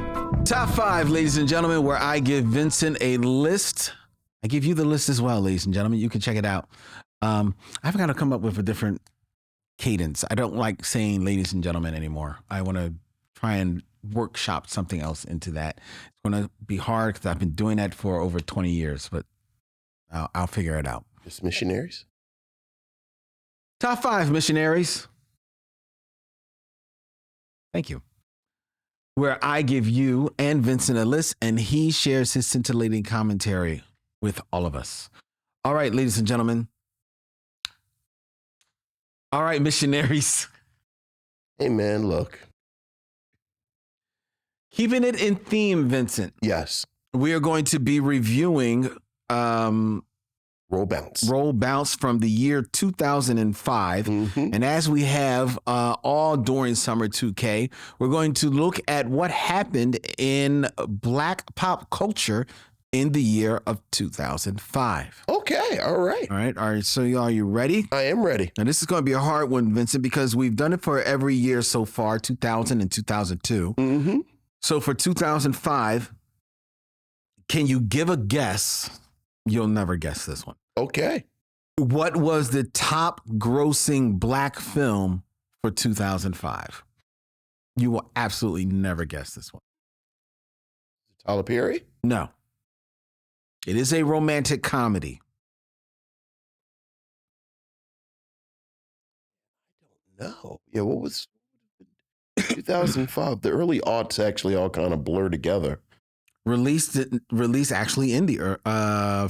Top 5, ladies and gentlemen, where I give Vincent a list. I give you the list as well, ladies and gentlemen. You can check it out. I've got to come up with a different cadence. I don't like saying ladies and gentlemen anymore. I want to try and workshop something else into that. It's going to be hard because I've been doing that for over 20 years, but I'll figure it out. Just missionaries? Top 5 missionaries. Thank you. Where I give you and Vincent a list and he shares his scintillating commentary with all of us. All right, ladies and gentlemen. All right, missionaries. Hey, man, look. Keeping it in theme, Vincent. Yes. We are going to be reviewing Roll Bounce from the year 2005. Mm-hmm. And as we have all during Summer 2K, we're going to look at what happened in Black pop culture in the year of 2005. Okay. All right. All right. So, are you ready? I am ready. And this is going to be a hard one, Vincent, because we've done it for every year so far, 2000 and 2002. Mm-hmm. So for 2005, can you give a guess? You'll never guess this one. Okay. What was the top grossing black film for 2005? You will absolutely never guess this one. Tyler Perry? No. It is a romantic comedy. No. Yeah, what was 2005? The early aughts actually all kind of blur together. Released actually in the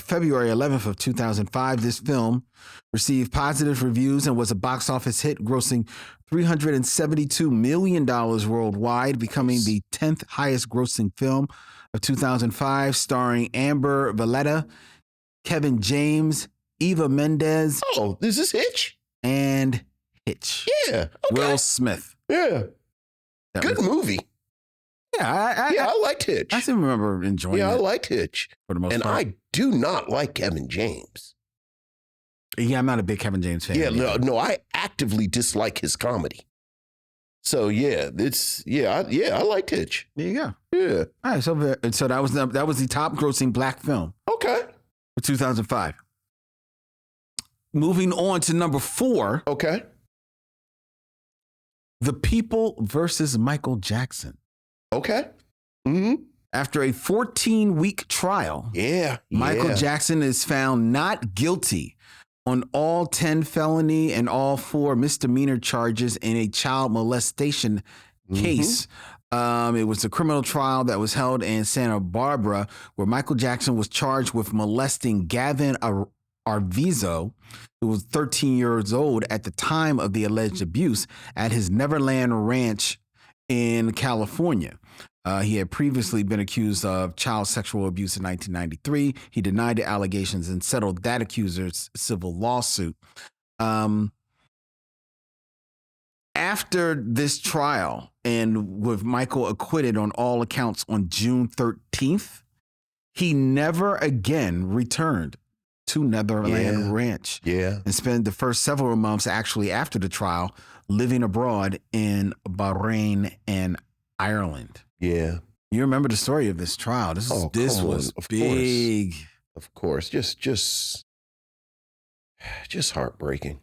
February 11th of 2005. This film received positive reviews and was a box office hit, grossing $372 million worldwide, becoming the 10th highest grossing film of 2005, starring Amber Valletta, Kevin James, Eva Mendes. Oh, is this Hitch? And Hitch. Yeah. Okay. Will Smith. Yeah. Good movie. Yeah, I liked Hitch. I still remember enjoying it. Yeah, I liked Hitch. For the most part. I do not like Kevin James. Yeah, I'm not a big Kevin James fan. Yeah, no, I actively dislike his comedy. So yeah, I liked Hitch. There you go. Yeah. All right, so that was the top grossing black film. Okay. For 2005. Moving on to number 4. Okay. The People versus Michael Jackson. Okay. Mm-hmm. After a 14-week trial, Michael Jackson is found not guilty on all 10 felony and all 4 misdemeanor charges in a child molestation case. It was a criminal trial that was held in Santa Barbara, where Michael Jackson was charged with molesting Gavin Arvizo, who was 13 years old at the time of the alleged abuse, at his Neverland Ranch in California. He had previously been accused of child sexual abuse in 1993. He denied the allegations and settled that accuser's civil lawsuit. After this trial, and with Michael acquitted on all accounts on June 13th, he never again returned to Neverland Ranch. Yeah. And spent the first several months actually after the trial living abroad in Bahrain and Ireland. Yeah. You remember the story of this trial. This was big. Of course. Just heartbreaking.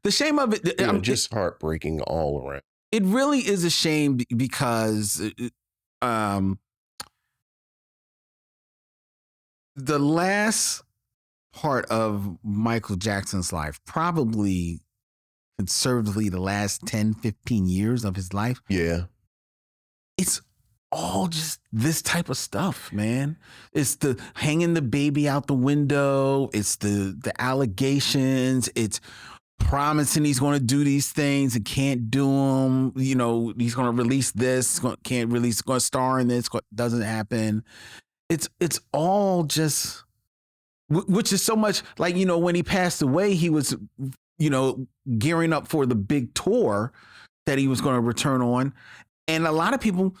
The shame of it, just heartbreaking all around. It really is a shame because the last part of Michael Jackson's life, probably conservatively the last 10, 15 years of his life. Yeah. It's all just this type of stuff, man. It's the hanging the baby out the window. It's the allegations. It's promising he's going to do these things and can't do them. You know, he's going to release this, can't release, going to star in this, doesn't happen. It's all just, which is so much like, you know, when he passed away, he was, you know, gearing up for the big tour that he was going to return on. And a lot of people,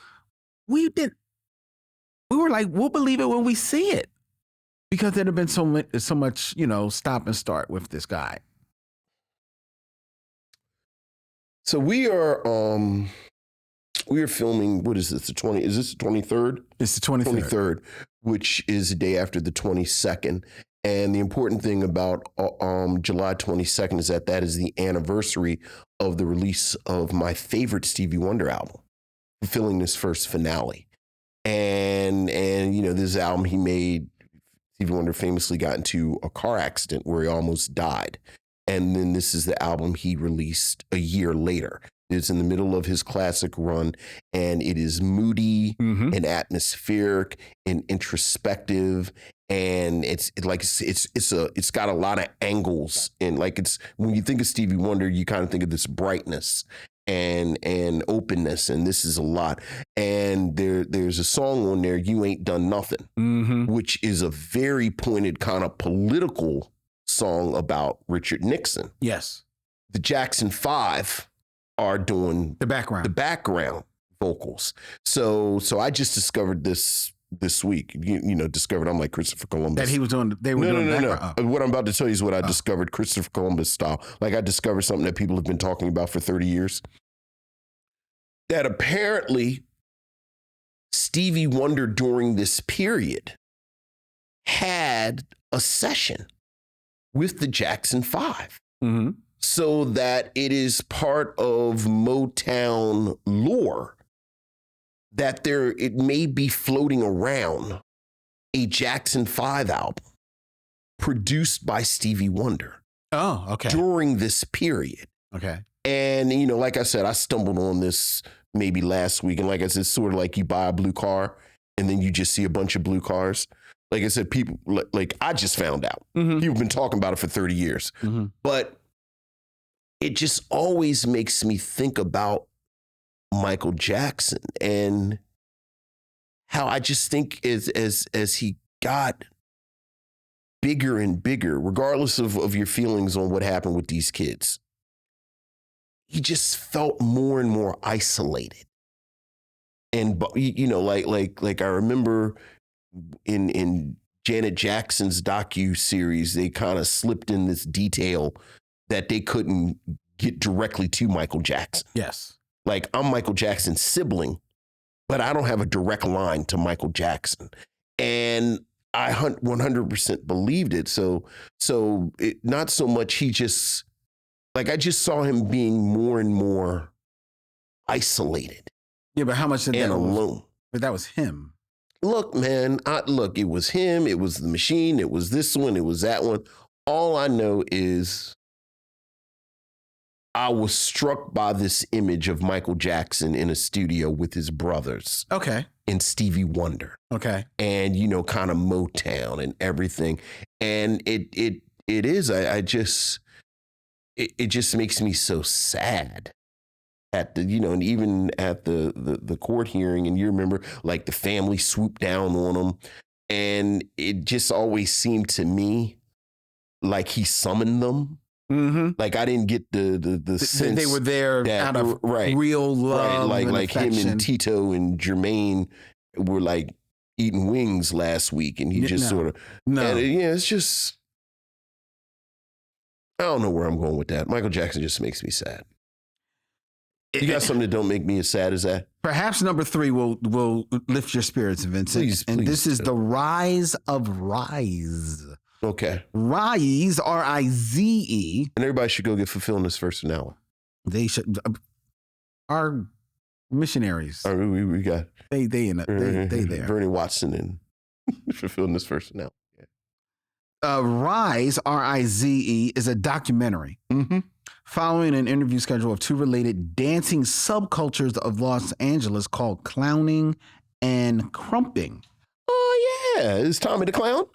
we were like, we'll believe it when we see it, because there'd have been so much, you know, stop and start with this guy. So we are filming, what is this, is this the 23rd? It's the 23rd. 23rd, which is the day after the 22nd. And the important thing about July 22nd is that is the anniversary of the release of my favorite Stevie Wonder album, fulfilling this first finale. And you know, this album he made, Stevie Wonder famously got into a car accident where he almost died. And then this is the album he released a year later. It's in the middle of his classic run, and it is moody and atmospheric and introspective, and it's got a lot of angles, and like, it's, when you think of Stevie Wonder, you kind of think of this brightness and openness, and this is a lot. And there's a song on there, "You Ain't Done Nothing," which is a very pointed kind of political song about Richard Nixon. Yes. The Jackson 5 are doing the background vocals. So I just discovered this this week. Discovered. I'm like Christopher Columbus. That he was doing. They were doing. No. Oh. What I'm about to tell you is what I discovered Christopher Columbus style. Like I discovered something that people have been talking about for 30 years. That apparently Stevie Wonder during this period had a session with the Jackson 5. Mm-hmm. So that it is part of Motown lore that it may be floating around a Jackson 5 album produced by Stevie Wonder. Oh, okay. During this period. Okay. And, like I said, I stumbled on this maybe last week. And like I said, sort of like you buy a blue car and then you just see a bunch of blue cars. Like I said, people, like I just found out. Mm-hmm. People have been talking about it for 30 years. Mm-hmm. But it just always makes me think about Michael Jackson and how I just think as he got bigger and bigger, regardless of your feelings on what happened with these kids, he just felt more and more isolated. And like I remember in Janet Jackson's docu-series, they kind of slipped in this detail that they couldn't get directly to Michael Jackson. Yes. Like I'm Michael Jackson's sibling, but I don't have a direct line to Michael Jackson. And I 100% believed it. So not so much he just, like I just saw him being more and more isolated. Yeah, but how much did and that alone? But that was him. Look, man, it was him. It was the machine. It was this one. It was that one. All I know is I was struck by this image of Michael Jackson in a studio with his brothers. Okay. And Stevie Wonder. Okay. And, kind of Motown and everything. And it just makes me so sad at the, and even at the court hearing. And you remember like the family swooped down on him. And it just always seemed to me like he summoned them. Mm-hmm. Like I didn't get the sense they were there out of real love, right? Like affection. him and Tito and Jermaine were like eating wings last week, and he just sort of it's just I don't know where I'm going with that. Michael Jackson just makes me sad. You got something that don't make me as sad as that? Perhaps number 3 will lift your spirits, Vincent. Please, and this is do. The Rise of Rise. Okay. Rise, R-I-Z-E. And everybody should go get Fulfilling This First and Now. They should. Our missionaries. We got they there. Bernie Watson and Fulfilling This First and Now. Rise, R-I-Z-E, is a documentary following an interview schedule of 2 related dancing subcultures of Los Angeles called clowning and crumping. Oh, yeah. Is Tommy the Clown?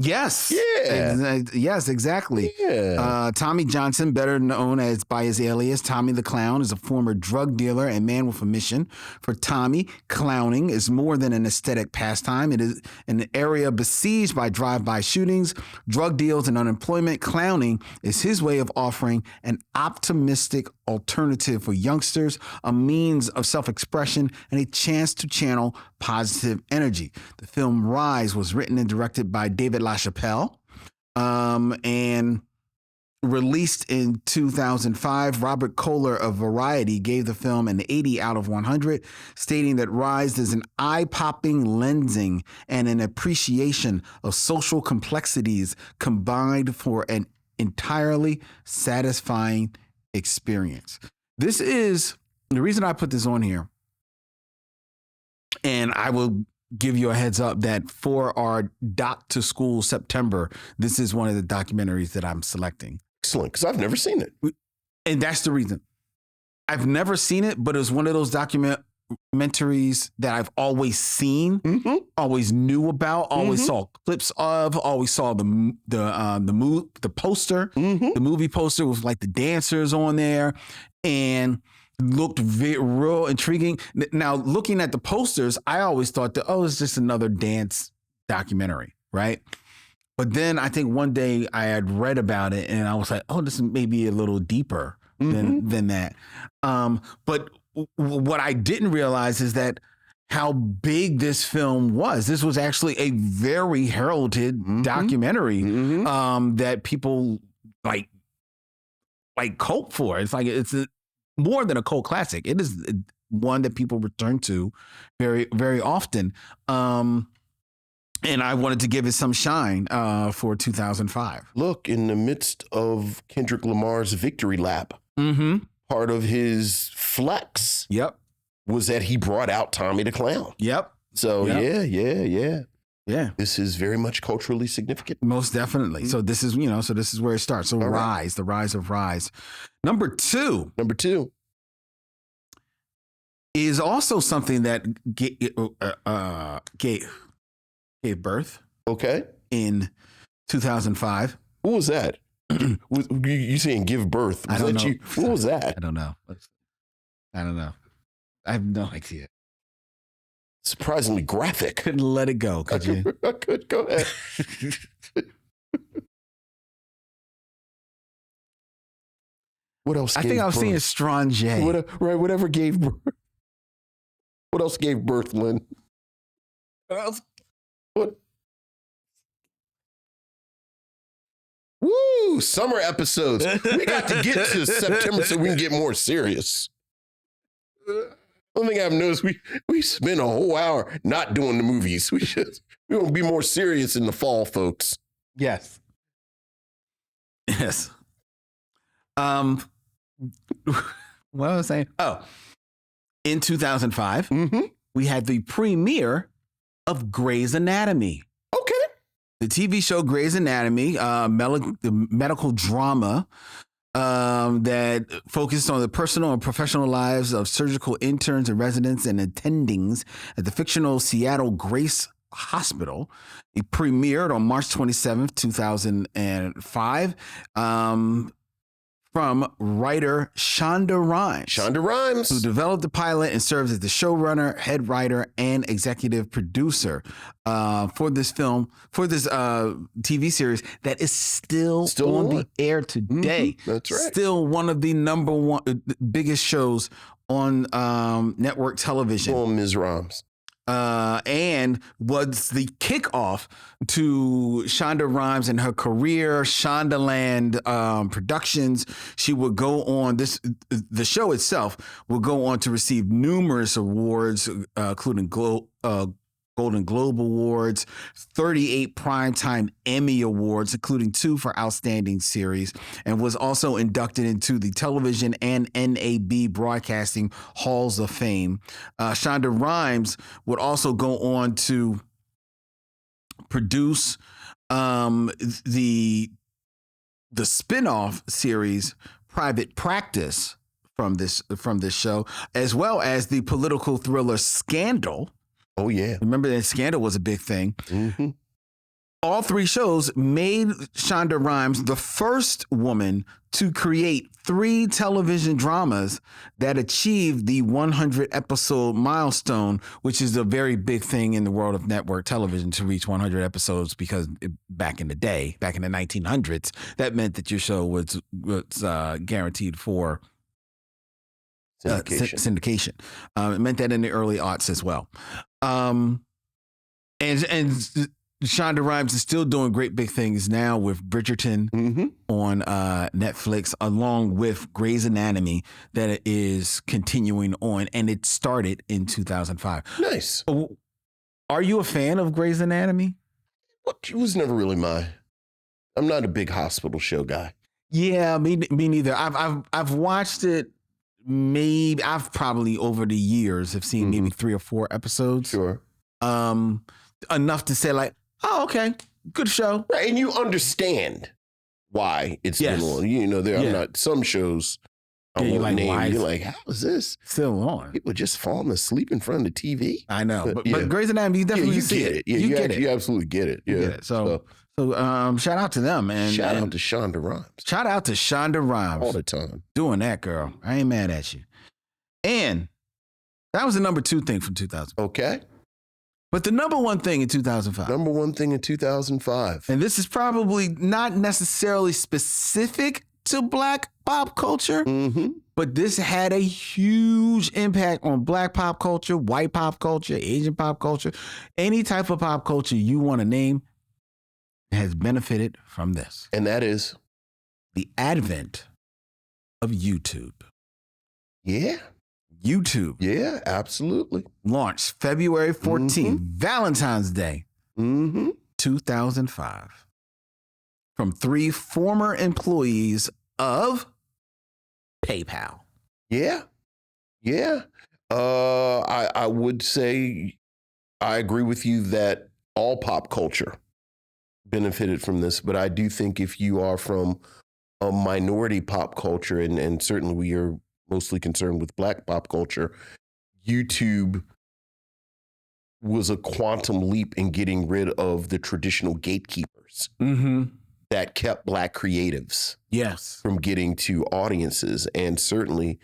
Yes. Yeah. Yes, exactly. Yeah. Tommy Johnson, better known as by his alias Tommy the Clown, is a former drug dealer and man with a mission. For Tommy, clowning is more than an aesthetic pastime. It is an area besieged by drive-by shootings, drug deals, and unemployment. Clowning is his way of offering an optimistic alternative for youngsters, a means of self-expression, and a chance to channel positive energy. The film Rise was written and directed by David LaChapelle and released in 2005. Robert Kohler of Variety gave the film an 80 out of 100, stating that Rise is an eye-popping lensing and an appreciation of social complexities combined for an entirely satisfying experience. This is the reason I put this on here. And I will give you a heads up that for our Doc to School September, this is one of the documentaries that I'm selecting. Excellent, because I've never seen it. And that's the reason. I've never seen it, but it was one of those documentaries that I've always seen, always knew about, always saw clips of, always saw the poster, the movie poster with like the dancers on there, and looked real intriguing. Now, looking at the posters, I always thought that, it's just another dance documentary, right? But then I think one day I had read about it and I was like, this is maybe a little deeper than that. But what I didn't realize is that how big this film was. This was actually a very heralded documentary that people like cult for. It's like more than a cult classic. It is one that people return to very, very often. And I wanted to give it some shine for 2005. Look, in the midst of Kendrick Lamar's victory lap, part of his flex was that he brought out Tommy the Clown. So yeah. This is very much culturally significant. Most definitely. So this is, this is where it starts. So Rise, the rise of Rise. Number two is also something that gave birth. Okay. In 2005. What was that? You saying give birth? I don't know. What was that? I don't know. I have no idea. Surprisingly graphic. Couldn't let it go, could you? I could. Go ahead. What else? I think I was seeing Strange. Whatever gave birth. What else gave birth, Lynn? What? Woo! Summer episodes. We got to get to September so we can get more serious. One thing I've noticed, we spend a whole hour not doing the movies. We want to be more serious in the fall, folks. Yes. What was I saying? Oh, in 2005, we had the premiere of Grey's Anatomy. Okay. The TV show Grey's Anatomy, the medical drama that focused on the personal and professional lives of surgical interns and residents and attendings at the fictional Seattle Grace Hospital. It premiered on March 27th, 2005. From writer Shonda Rhimes. Who developed the pilot and serves as the showrunner, head writer, and executive producer for this TV series that is still on the air today. That's right. Still one of the number one biggest shows on network television. Oh, Ms. Rhimes. And was the kickoff to Shonda Rhimes and her career, Shondaland Productions. She would go on the show itself will go on to receive numerous awards, including Golden Globe Awards, 38 Primetime Emmy Awards, including 2 for Outstanding Series, and was also inducted into the Television and NAB Broadcasting Halls of Fame. Shonda Rhimes would also go on to produce the spin-off series Private Practice from this show, as well as the political thriller Scandal. Oh, yeah. Remember that Scandal was a big thing. All 3 shows made Shonda Rhimes the first woman to create 3 television dramas that achieved the 100 episode milestone, which is a very big thing in the world of network television to reach 100 episodes, because back in the day, back in the 1900s, that meant that your show was guaranteed for syndication. It meant that in the early aughts as well. And Shonda Rhimes is still doing great big things now with Bridgerton on Netflix, along with Grey's Anatomy that is continuing on, and it started in 2005. Nice. Are you a fan of Grey's Anatomy? Well, it was never really I'm not a big hospital show guy. Yeah, me neither. I've watched it. Maybe I've probably over the years have seen maybe 3 or 4 episodes. Sure. Enough to say like, oh, okay, good show. Right, and you understand why it's been on. There are not some shows. You're like, how is this still on? People just falling asleep in front of the TV. I know, but Grey's Anatomy, you definitely see it. You get it. You absolutely get it. Yeah. You get it. So shout out to them, and shout out to Shonda Rhimes. Shout out to Shonda Rhimes all the time doing that, girl. I ain't mad at you. And that was the number 2 thing from 2000. Okay. But the number 1 thing in 2005. Number 1 thing in 2005. And this is probably not necessarily specific to Black pop culture, But this had a huge impact on Black pop culture, white pop culture, Asian pop culture, any type of pop culture you want to name has benefited from this. And that is The advent of YouTube. Yeah. YouTube. Yeah, absolutely. Launched February 14th, Valentine's Day, 2005. From 3 former employees of PayPal. Yeah. Yeah. I would say I agree with you that all pop culture benefited from this, but I do think if you are from a minority pop culture, and certainly we are mostly concerned with Black pop culture, YouTube was a quantum leap in getting rid of the traditional gatekeepers that kept Black creatives from getting to audiences. And certainly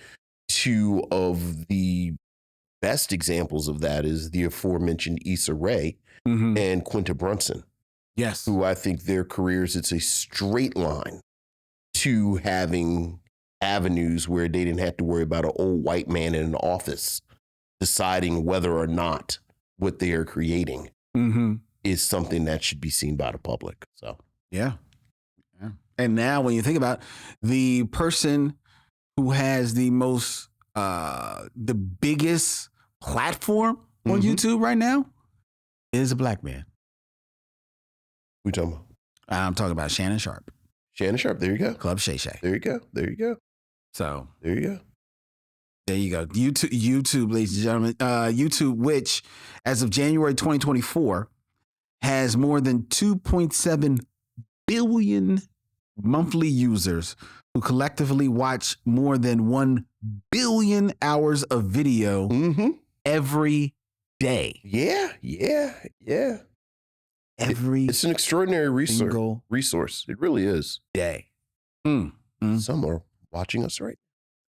2 of the best examples of that is the aforementioned Issa Rae and Quinta Brunson. Yes. Who I think their careers, it's a straight line to having avenues where they didn't have to worry about an old white man in an office deciding whether or not what they are creating is something that should be seen by the public. So, yeah. And now when you think about the person who has the most, the biggest platform on YouTube right now is a Black man. Who you talking about? I'm talking about Shannon Sharp. Shannon Sharp. There you go. Club Shay Shay. There you go. There you go. So there you go. There you go. YouTube, ladies and gentlemen. YouTube, which as of January 2024, has more than 2.7 billion monthly users who collectively watch more than 1 billion hours of video every day. Yeah. It's an extraordinary resource. It really is. Day. Some are watching us right.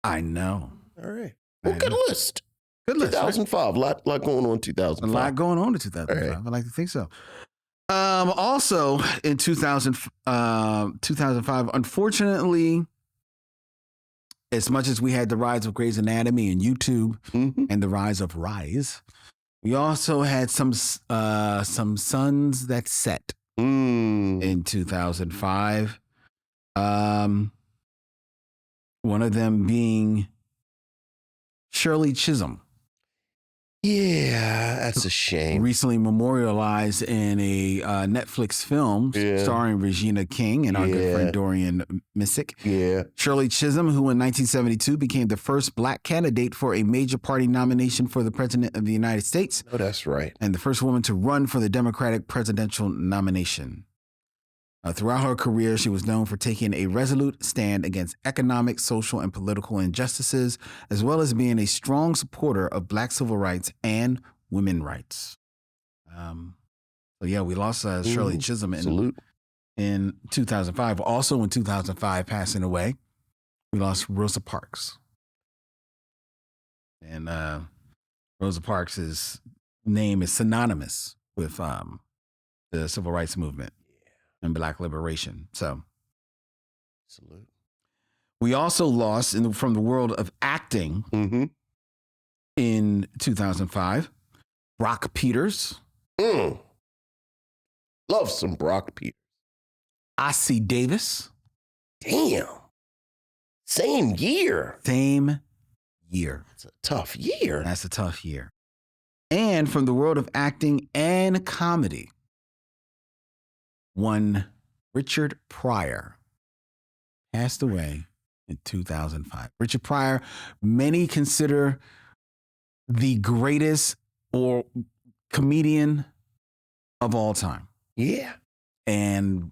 I know. All right. Well, good list. Good list. 2005. Right? Lot going on in 2005. A lot going on in 2005. Right. I like to think so. Also in 2005, unfortunately, as much as we had the rise of Grey's Anatomy and YouTube and the rise of Rise, we also had some suns that set in 2005. One of them being Shirley Chisholm. Yeah, that's a shame. Recently memorialized in a Netflix film starring Regina King and our good friend Dorian Missick. Yeah. Shirley Chisholm, who in 1972 became the first Black candidate for a major party nomination for the President of the United States. Oh, that's right. And the first woman to run for the Democratic presidential nomination. Throughout her career, she was known for taking a resolute stand against economic, social, and political injustices, as well as being a strong supporter of Black civil rights and women's rights. We lost Shirley Chisholm in 2005. Also in 2005, passing away, we lost Rosa Parks. And Rosa Parks' name is synonymous with the civil rights movement and Black liberation. So, salute. We also lost from the world of acting in 2005, Brock Peters. Love some Brock Peters. Ossie Davis. Damn. Same year. It's a tough year. That's a tough year. And from the world of acting and comedy, one Richard Pryor passed away in 2005. Richard Pryor, many consider the greatest or comedian of all time. Yeah. And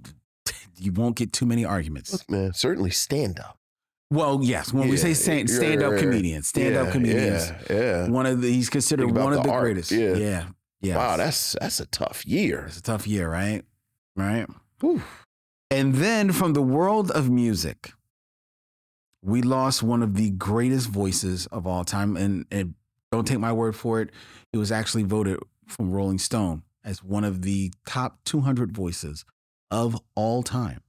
you won't get too many arguments. Look, man, certainly stand up. Well, yes. When we say stand-up comedians, he's considered one of the greatest. Yeah. Wow, that's a tough year. It's a tough year, right? Right. Whew. And then from the world of music, we lost one of the greatest voices of all time. And don't take my word for it. It was actually voted from Rolling Stone as one of the top 200 voices of all time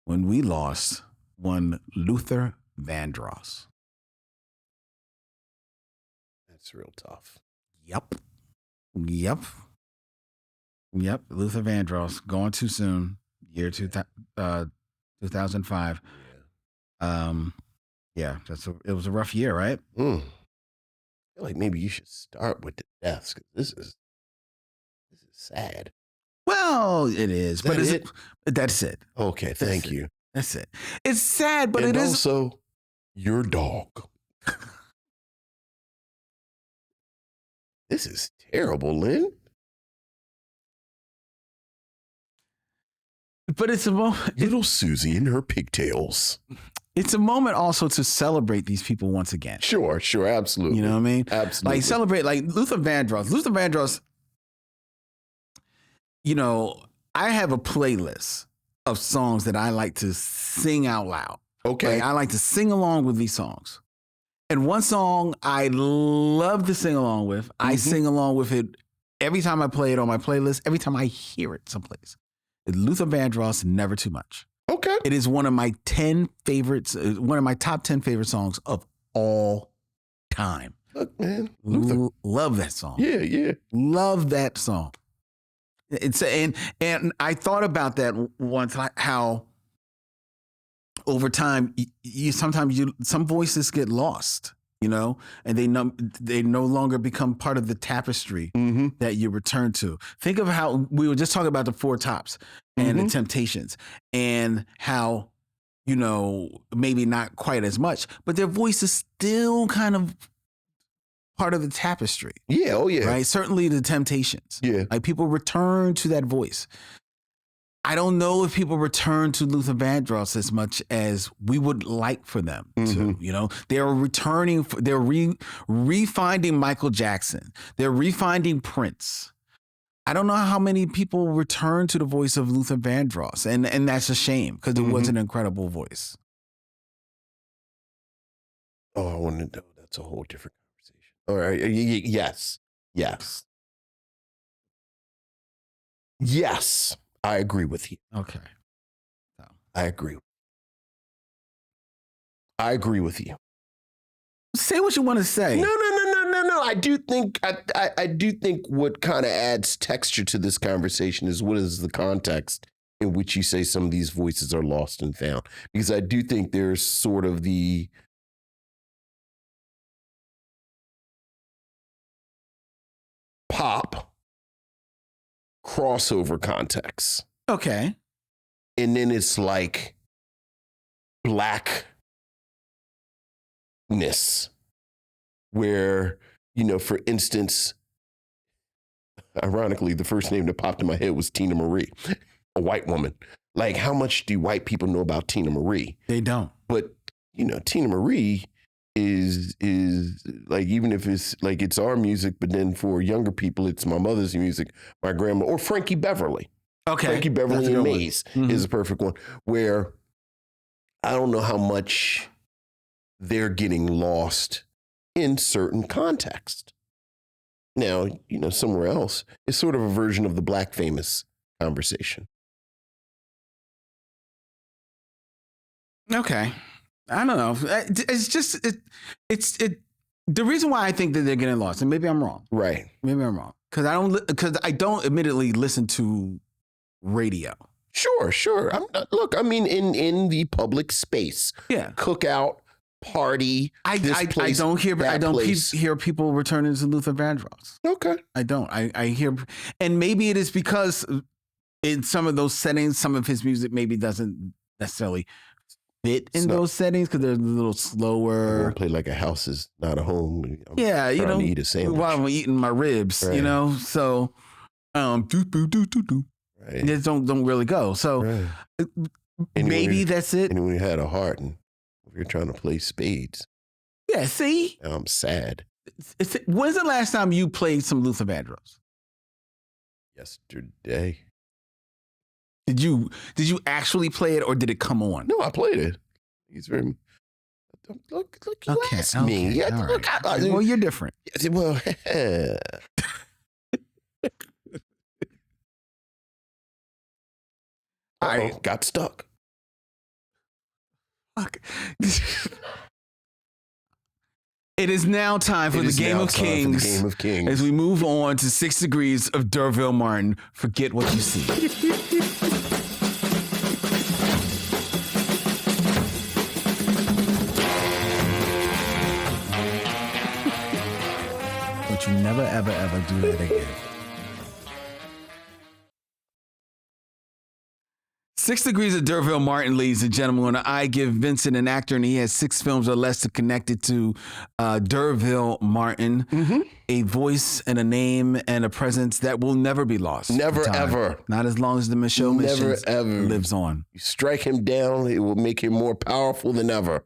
when we lost one Luther Vandross. That's real tough. Yep. Luther Vandross going too soon. Year 2005. Yeah. It was a rough year, right? I feel like maybe you should start with the deaths, because this is sad. Well, it is, but it? That's it. Okay, thank you. That's it. It's sad, but and it is also your dog. This is terrible, Lynn. But it's a moment. Little Susie and her pigtails. It's a moment also to celebrate these people once again. Sure, absolutely. You know what I mean? Absolutely. Like celebrate, like Luther Vandross. Luther Vandross, I have a playlist of songs that I like to sing out loud. Okay. Like, I like to sing along with these songs. And one song I love to sing along with, I sing along with it every time I play it on my playlist, every time I hear it someplace. It's Luther Vandross, Never Too Much. Okay. It is one of my 10 favorites, one of my top 10 favorite songs of all time. Look, man. Luther. Love that song. Yeah. Love that song. And I thought about that once, how over time, some voices get lost, and they no longer become part of the tapestry that you return to. Think of how we were just talking about the Four Tops and the Temptations, and how, maybe not quite as much, but their voice is still kind of part of the tapestry. Yeah, oh yeah. Right? Certainly the Temptations. Yeah. Like, people return to that voice. I don't know if people return to Luther Vandross as much as we would like for them to. They're returning, they're refinding Michael Jackson. They're refinding Prince. I don't know how many people return to the voice of Luther Vandross, and that's a shame, because it was an incredible voice. Oh, I want to know. That's a whole different conversation. All right. Yes. I agree with you. Okay. I agree with you. Say what you want to say. No. I do think what kind of adds texture to this conversation is what is the context in which you say some of these voices are lost and found. Because I do think there's sort of the pop crossover context. Okay. And then it's like blackness, where, for instance, ironically, the first name that popped in my head was Tina Marie, a white woman. Like, how much do white people know about Tina Marie? They don't. But, Tina Marie is like, even if it's like it's our music, but then for younger people, it's my mother's music, my grandma, or Frankie Beverly. Okay. Frankie Beverly and Maze is a perfect one, where I don't know how much they're getting lost in certain context. Now, somewhere else, it's sort of a version of the Black famous conversation. Okay. I don't know. It's just, it's the reason why I think that they're getting lost, and maybe I'm wrong. Right. Maybe I'm wrong. Because I don't admittedly listen to radio. Sure. In the public space. Yeah. Cookout, party. I don't hear people returning to Luther Vandross. Okay. I don't. I hear, and maybe it is because in some of those settings, some of his music maybe doesn't necessarily fit in those settings, because they're a little slower. I won't play like a house is not a home. I'm trying to eat a sandwich while I'm eating my ribs, right. So, right. They don't really go. So right. maybe that's it. And when you had a heart, and if you're trying to play spades. Yeah. See, Now I'm sad. When's the last time you played some Luther Vandross? Yesterday. Did you actually play it, or did it come on? No, I played it. He's very. Look, you asked me. Yeah, all look, right. Well, you're different. Well, got stuck. Fuck. It is now time for It the is Game now of time for the Kings. Game of Kings. As we move on to 6 Degrees of D'Urville Martin. Forget what you see. Don't you never, ever, ever do that again. 6 Degrees of D'Urville Martin, ladies and gentlemen. When I give Vincent an actor and he has 6 films or less to connect it to D'Urville Martin, a voice and a name and a presence that will never be lost. Never, for time. ever. Not as long as the Micheaux Missions ever. lives on. You strike him down, it will make him more powerful than ever.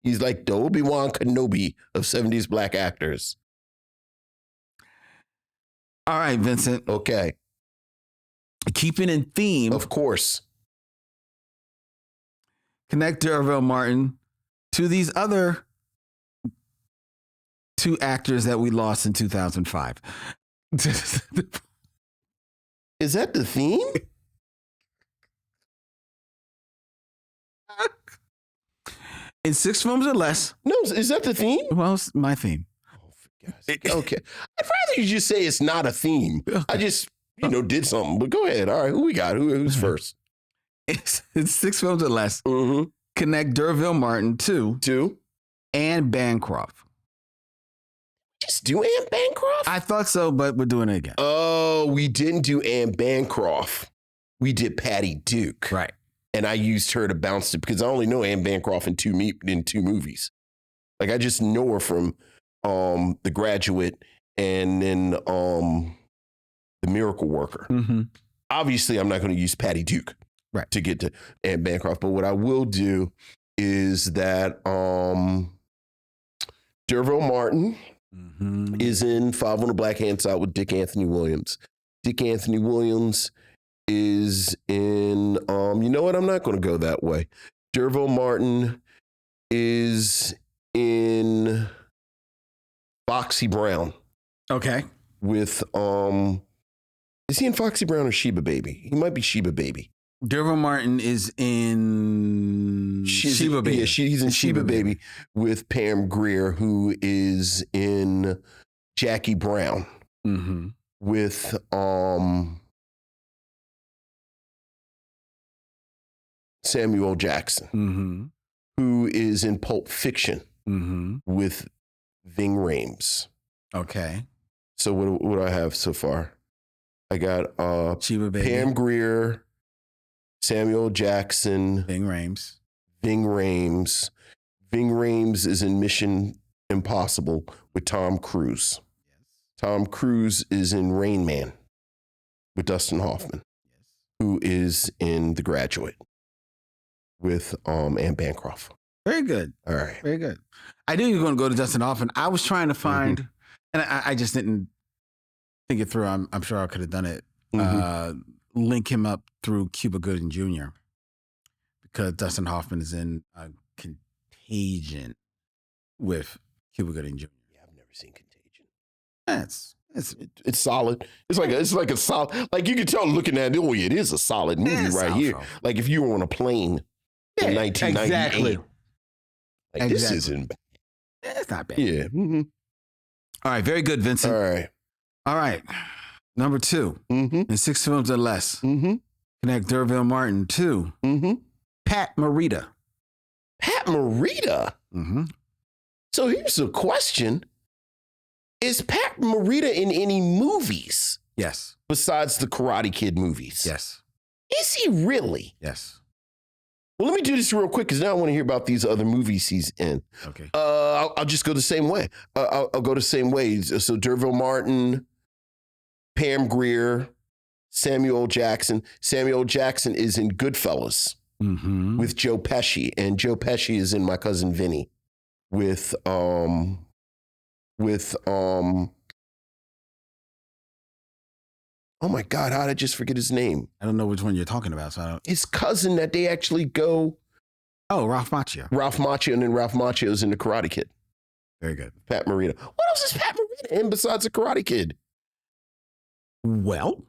He's like the Obi-Wan Kenobi of 70s black actors. All right, Vincent. Okay. Keeping in theme, Of course. connect D'Urville Martin to these other 2 actors that we lost in 2005. Is that the theme? In 6 films or less. No, is that the theme? Well, it's my theme. Okay. I'd rather you just say it's not a theme. I just, did something. But go ahead. All right, who we got? Who's first? It's 6 films or less. Mm-hmm. Connect D'Urville Martin to 2. Anne Bancroft. Just do Anne Bancroft? I thought so, but we're doing it again. Oh, we didn't do Anne Bancroft. We did Patty Duke. Right. And I used her to bounce it because I only know Anne Bancroft in 2 movies. Like I just know her from The Graduate and then The Miracle Worker. Mm-hmm. Obviously, I'm not going to use Patty Duke to get to Anne Bancroft. But what I will do is that D'Urville Martin is in 5 on the Black Hand Side with Dick Anthony Williams. Dick Anthony Williams is in, you know what? I'm not going to go that way. D'Urville Martin is in Foxy Brown. Okay. With, is he in Foxy Brown or Sheba Baby? He might be Sheba Baby. D'Urville Martin is in Sheba Baby. Yeah, he's in Sheba Baby with Pam Grier, who is in Jackie Brown. Mm-hmm. With, Samuel Jackson, who is in Pulp Fiction with Ving Rhames. Okay. So what do I have so far? I got Sheba Baby, Pam Grier, Samuel Jackson, Ving Rhames. Ving Rhames. Ving Rhames is in Mission Impossible with Tom Cruise. Yes. Tom Cruise is in Rain Man with Dustin Hoffman, who is in The Graduate with Anne Bancroft. Very good. All right. Very good. I knew you were going to go to Dustin Hoffman. I was trying to find, and I just didn't think it through. I'm sure I could have done it. Link him up through Cuba Gooding Jr. because Dustin Hoffman is in Contagion with Cuba Gooding Jr. Yeah, I've never seen Contagion. It's solid. It's like a solid. Like you can tell looking at it. Oh, yeah, it is a solid movie right here. Like if you were on a plane in 1998. Exactly. Like this isn't bad. It's not bad. Yeah. All right. Very good, Vincent. All right. Number 2. In 6 films or less. Connect D'Urville Martin to Pat Morita. Pat Morita? So here's the question. Is Pat Morita in any movies? Yes. Besides the Karate Kid movies? Yes. Is he really? Yes. Well, let me do this real quick because now I want to hear about these other movies he's in. Okay. I'll just go the same way. I'll go the same way. So D'Urville Martin, Pam Grier, Samuel Jackson. Samuel Jackson is in Goodfellas with Joe Pesci, and Joe Pesci is in My Cousin Vinny with oh my God, how did I just forget his name? I don't know which one you're talking about. So I don't... His cousin that they actually go. Oh, Ralph Macchio. Ralph Macchio, and then Ralph Macchio's in The Karate Kid. Very good. Pat Morita. What else is Pat Morita in besides The Karate Kid? Well,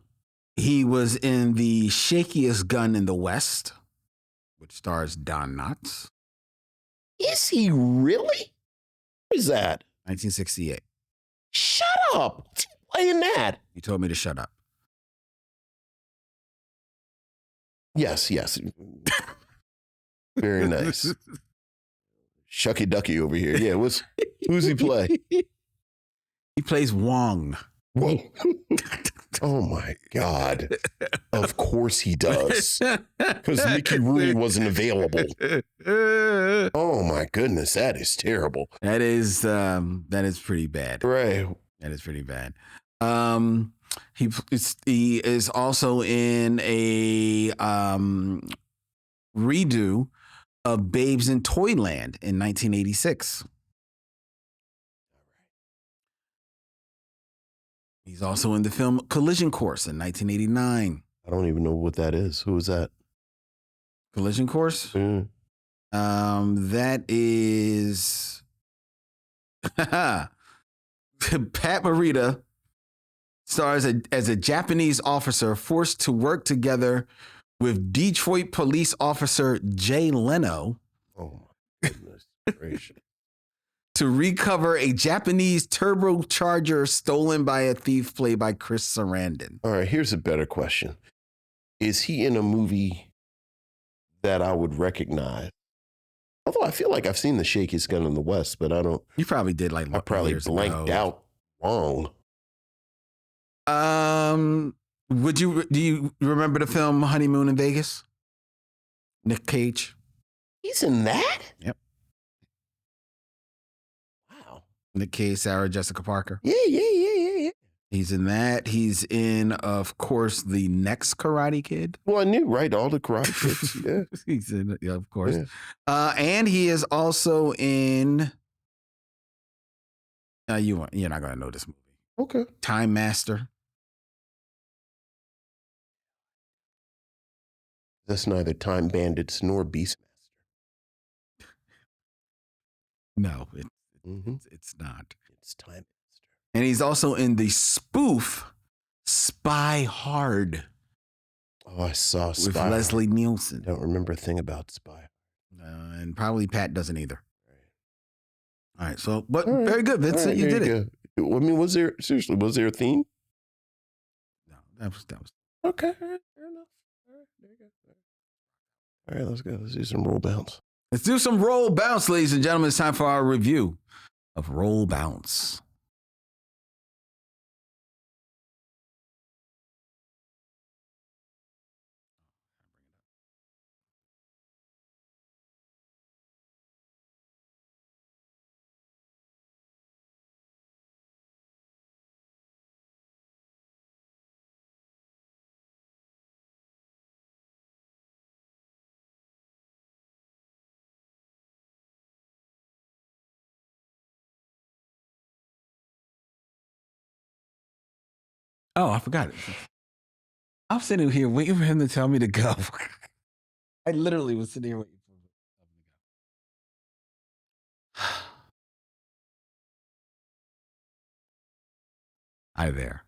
he was in The Shakiest Gun in the West, which stars Don Knotts. Is he really? What is that? 1968. Shut up. What's he playing that? You told me to shut up. Yes. Very nice. Shucky Ducky over here. Yeah, who's he play? He plays Wong. Whoa. Oh my God. Of course he does. Because Mickey Rooney wasn't available. Oh my goodness, that is terrible. That is pretty bad. Right. That is pretty bad. He is also in a redo of Babes in Toyland in 1986. He's also in the film Collision Course in 1989. I don't even know what that is. Who is that? Collision Course? Mm. That is Pat Morita stars as a Japanese officer forced to work together with Detroit police officer Jay Leno. Oh my goodness gracious. To recover a Japanese turbocharger stolen by a thief played by Chris Sarandon. All right, here's a better question. Is he in a movie that I would recognize? Although I feel like I've seen The Shakiest Gun in the West, but I don't. You probably did I probably blanked out wrong. Do you remember the film Honeymoon in Vegas? Nick Cage. He's in that? Yep. Wow. Nick Cage, Sarah Jessica Parker. Yeah. He's in that. He's in, of course, the next Karate Kid. Well, I knew, right? All the Karate Kids. Yeah. He's in it, yeah, of course. Yeah. And he is also in. You're not going to know this movie. Okay. Time Master. That's neither Time Bandits nor Beastmaster. No, Mm-hmm. it's not. It's Time Master. And he's also in the spoof Spy Hard. Oh, I saw Spy with Hard. Leslie Nielsen. Don't remember a thing about Spy. And probably Pat doesn't either. Right. All right. So, but All right. very good, Vincent. Right, you did it. Go. I mean, was there a theme? No, that was. Okay. All right, fair enough. All right. There you go. All right, let's go. Let's do some roll bounce. Let's do some Roll Bounce, ladies and gentlemen. It's time for our review of Roll Bounce. Oh, I forgot it. I'm sitting here waiting for him to tell me to go. I literally was sitting here waiting for him to go. Hi there.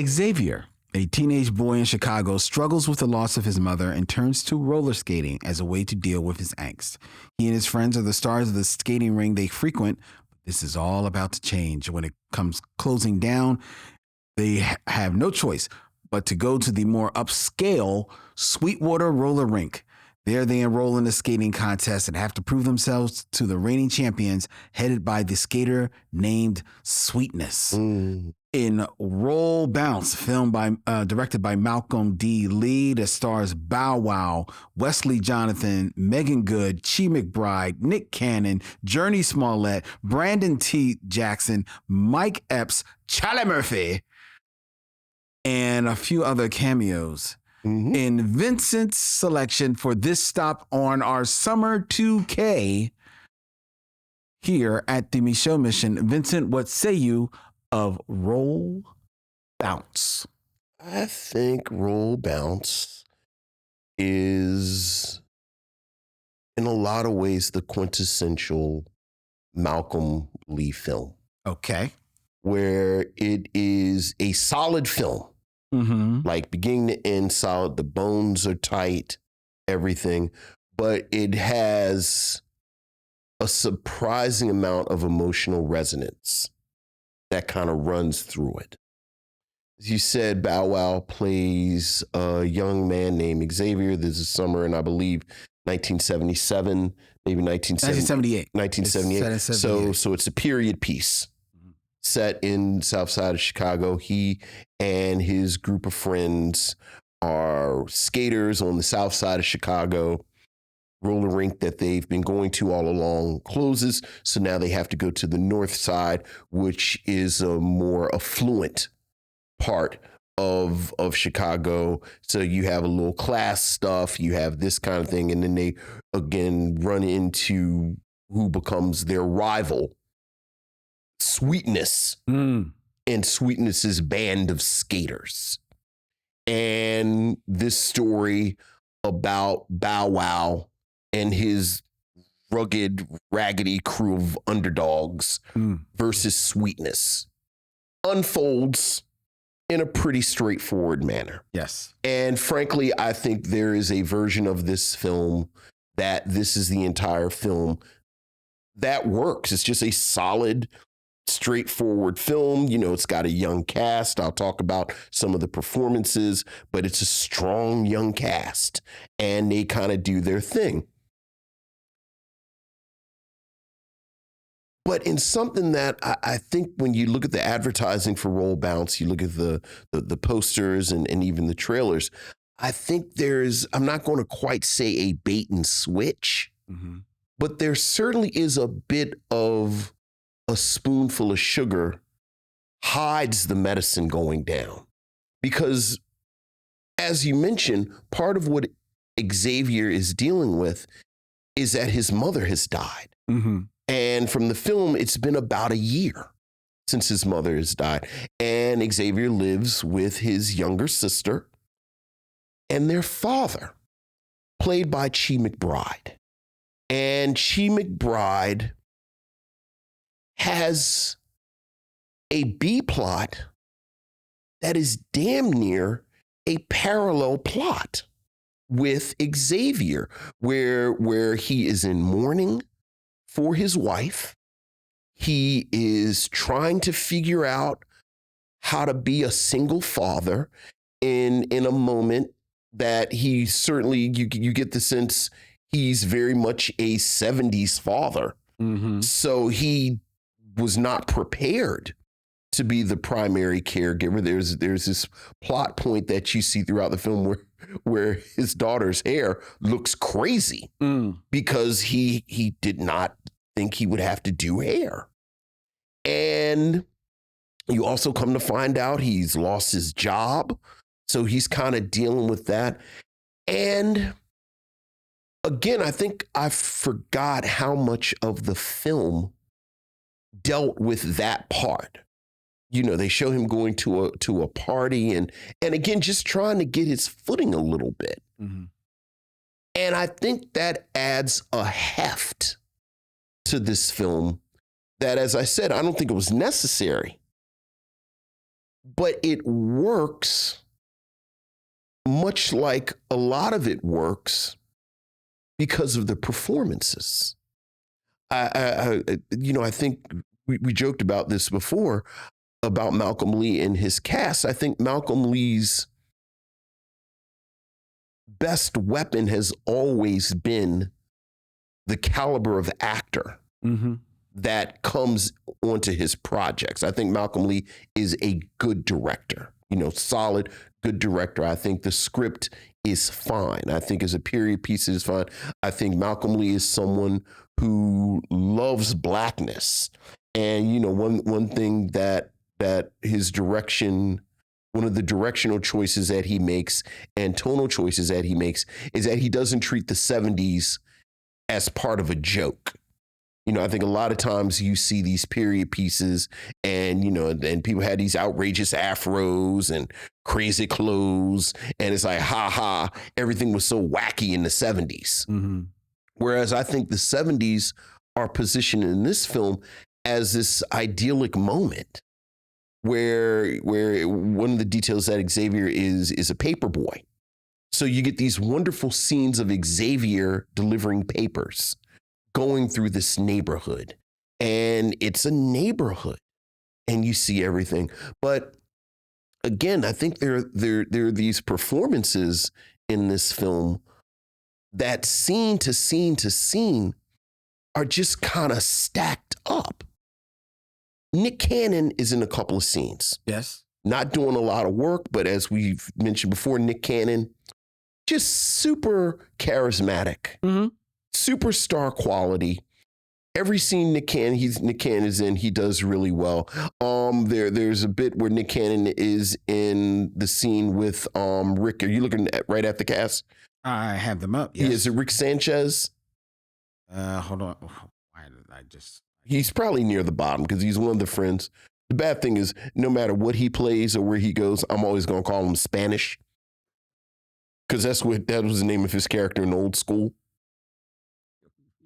Xavier, a teenage boy in Chicago, struggles with the loss of his mother and turns to roller skating as a way to deal with his angst. He and his friends are the stars of the skating ring they frequent. This is all about to change. When it comes closing down, they have no choice but to go to the more upscale Sweetwater roller rink. There they enroll in the skating contest and have to prove themselves to the reigning champions, headed by the skater named Sweetness. In Roll Bounce, directed by Malcolm D. Lee, that stars Bow Wow, Wesley Jonathan, Megan Good, Chi McBride, Nick Cannon, Journey Smollett, Brandon T. Jackson, Mike Epps, Charlie Murphy, and a few other cameos. In Vincent's selection for this stop on our Summer 2K here at the Micheaux Mission, Vincent, what say you of Roll Bounce? I think Roll Bounce is, in a lot of ways, the quintessential Malcolm Lee film. Okay. Where it is a solid film. Like beginning to end solid. The bones are tight, everything. But it has a surprising amount of emotional resonance that kind of runs through it. As you said, Bow Wow plays a young man named Xavier. This is summer, and I believe 1977, maybe 1978. 1978. So it's a period piece set in South Side of Chicago. He and his group of friends are skaters on the South Side of Chicago. Roller rink that they've been going to all along closes, so now they have to go to the North Side, which is a more affluent part of Chicago. So you have a little class stuff, you have this kind of thing, and then they again run into who becomes their rival, Sweetness, and Sweetness's band of skaters. And this story about Bow Wow and his rugged, raggedy crew of underdogs versus Sweetness unfolds in a pretty straightforward manner. Yes. And frankly, I think there is a version of this film that this is the entire film that works. It's just a solid, straightforward film. You know, it's got a young cast. I'll talk about some of the performances, but it's a strong young cast and they kind of do their thing. But in something that I think when you look at the advertising for Roll Bounce, you look at the posters and even the trailers, I think I'm not going to quite say a bait and switch, but there certainly is a bit of a spoonful of sugar hides the medicine going down. Because as you mentioned, part of what Xavier is dealing with is that his mother has died. And from the film, it's been about a year since his mother has died. And Xavier lives with his younger sister and their father, played by Chi McBride. And Chi McBride has a B plot that is damn near a parallel plot with Xavier, where he is in mourning for his wife. He is trying to figure out how to be a single father in a moment that he certainly, you get the sense he's very much a 70s father. So he was not prepared to be the primary caregiver. There's this plot point that you see throughout the film where his daughter's hair looks crazy because he did not think he would have to do hair. And you also come to find out he's lost his job. So he's kind of dealing with that. And again, I think I forgot how much of the film dealt with that part. You know, they show him going to a party and again, just trying to get his footing a little bit. And I think that adds a heft to this film that, as I said, I don't think it was necessary, but it works much like a lot of it works because of the performances. I think we joked about this before about Malcolm Lee and his cast. I think Malcolm Lee's best weapon has always been the caliber of actor that comes onto his projects. I think Malcolm Lee is a good director, solid, good director. I think the script is fine. I think as a period piece, it is fine. I think Malcolm Lee is someone who loves blackness. And, one thing that his direction, one of the directional choices that he makes and tonal choices that he makes is that he doesn't treat the 70s as part of a joke. I think a lot of times you see these period pieces and, and people had these outrageous afros and crazy clothes. And it's like, ha ha, everything was so wacky in the 70s. Whereas I think the 70s are positioned in this film as this idyllic moment where one of the details that Xavier is a paper boy. So you get these wonderful scenes of Xavier delivering papers, going through this neighborhood, and it's a neighborhood, and you see everything. But again, I think there are these performances in this film that scene to scene to scene are just kind of stacked up. Nick Cannon is in a couple of scenes. Yes. Not doing a lot of work, but as we've mentioned before, Nick Cannon, just super charismatic, superstar quality. Every scene Nick Cannon is in, he does really well. There's a bit where Nick Cannon is in the scene with Rick. Are you looking right at the cast? I have them up. Yes. Is it Rick Sanchez? Hold on. Why did I just? He's probably near the bottom because he's one of the friends. The bad thing is, no matter what he plays or where he goes, I'm always going to call him Spanish because that was the name of his character in Old School.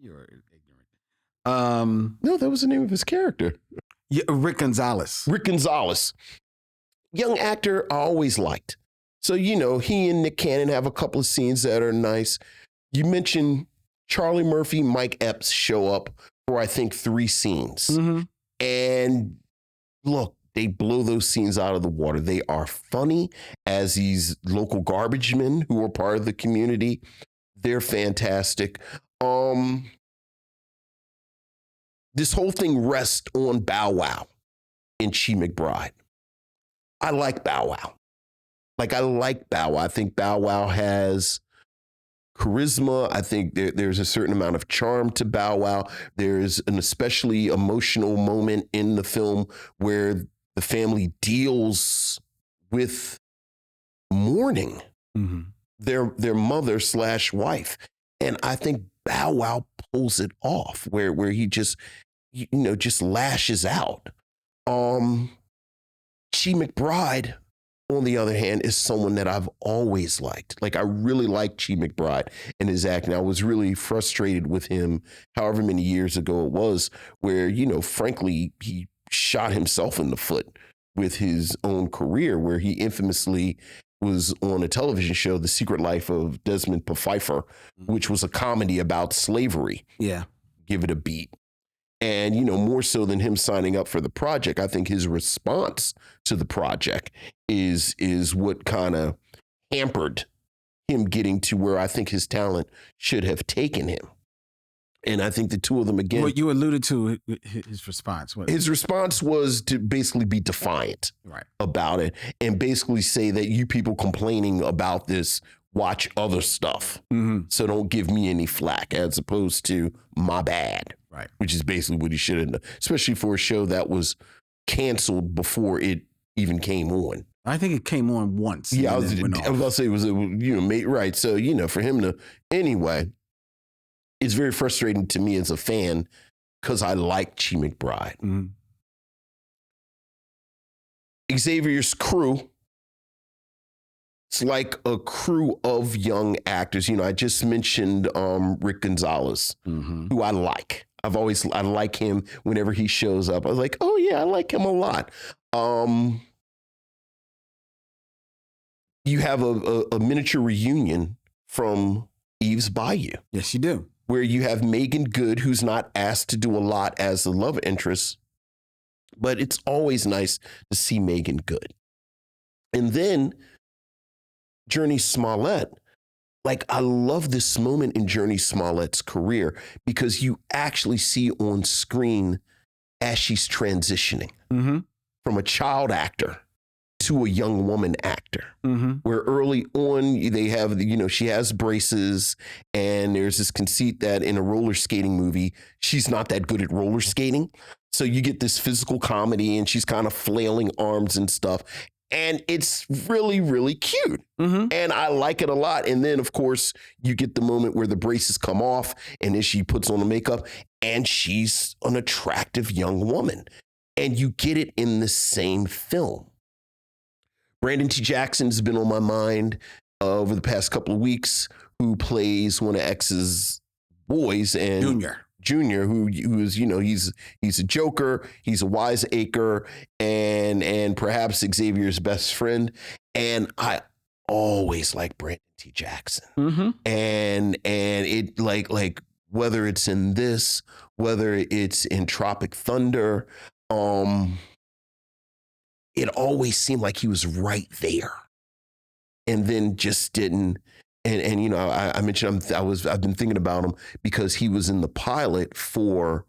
You're ignorant. No, that was the name of his character. Yeah, Rick Gonzalez. Rick Gonzalez, young actor I always liked. So, he and Nick Cannon have a couple of scenes that are nice. You mentioned Charlie Murphy, Mike Epps show up for, I think, 3 scenes. And look, they blow those scenes out of the water. They are funny as these local garbage men who are part of the community. They're fantastic. This whole thing rests on Bow Wow and Chi McBride. I like Bow Wow. I think Bow Wow has charisma. I think there's a certain amount of charm to Bow Wow. There's an especially emotional moment in the film where the family deals with mourning their mother/wife. And I think Bow Wow pulls it off where he just lashes out. Chi McBride, on the other hand, is someone that I've always liked. Like, I really like Chi McBride and his acting. I was really frustrated with him however many years ago it was where, frankly, he shot himself in the foot with his own career, where he infamously was on a television show, The Secret Life of Desmond Pfeiffer, which was a comedy about slavery. Yeah. Give it a beat. And, more so than him signing up for the project, I think his response to the project is what kind of hampered him getting to where I think his talent should have taken him. And I think the two of them, again. What you alluded to his response. His response was to basically be defiant about it and basically say that you people complaining about this, watch other stuff. So don't give me any flack, as opposed to my bad. Right. Which is basically what he should have done, especially for a show that was canceled before it even came on. I think it came on once. Yeah, I was about to say it was, right. So, for him to, anyway, it's very frustrating to me as a fan because I like Chi McBride. Xavier's crew, it's like a crew of young actors. I just mentioned Rick Gonzalez, who I like. I like him whenever he shows up. I was like, oh yeah, I like him a lot. You have a miniature reunion from Eve's Bayou. Yes, you do. Where you have Megan Good, who's not asked to do a lot as the love interest, but it's always nice to see Megan Good. And then Journey Smollett. Like, I love this moment in Journey Smollett's career because you actually see on screen as she's transitioning from a child actor to a young woman actor, where early on they have, she has braces and there's this conceit that in a roller skating movie, she's not that good at roller skating. So you get this physical comedy and she's kind of flailing arms and stuff. And it's really, really cute. And I like it a lot. And then, of course, you get the moment where the braces come off and then she puts on the makeup and she's an attractive young woman. And you get it in the same film. Brandon T. Jackson's been on my mind over the past couple of weeks, who plays one of X's boys. And Junior, who is, he's a joker, he's a wiseacre, and perhaps Xavier's best friend. And I always like Brandon T. Jackson. And it like whether it's in this, whether it's in Tropic Thunder, it always seemed like he was right there, and then just didn't. And you know, I mentioned I've been thinking about him because he was in the pilot for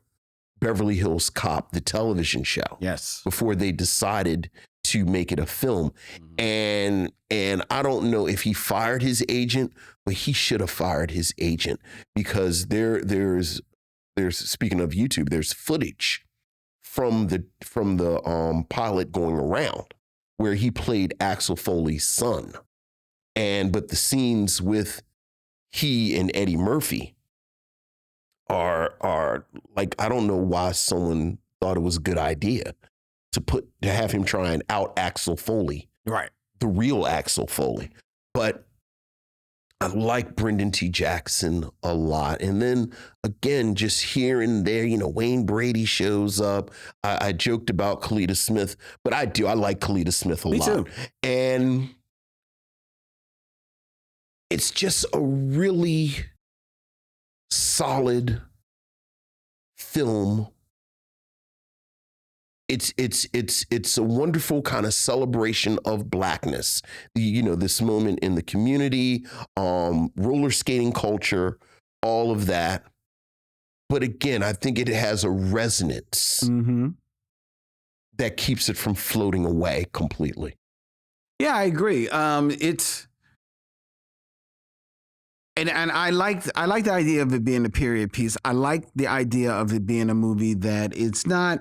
Beverly Hills Cop, the television show. Yes. Before they decided to make it a film. And I don't know if he fired his agent, but he should have fired his agent, because there's speaking of YouTube, there's footage from the pilot going around where he played Axel Foley's son. But the scenes with he and Eddie Murphy are like, I don't know why someone thought it was a good idea to have him try and out Axel Foley, right? The real Axel Foley. But I like Brendan T. Jackson a lot. And then again, just here and there, you know, Wayne Brady shows up. I joked about Kalita Smith, but I like Kalita Smith a lot. Me too. And it's just a really solid film. It's a wonderful kind of celebration of Blackness. You know, this moment in the community, roller skating culture, all of that. But again, I think it has a resonance that keeps it from floating away completely. Yeah, I agree. And I like the idea of it being a period piece. I like the idea of it being a movie that it's not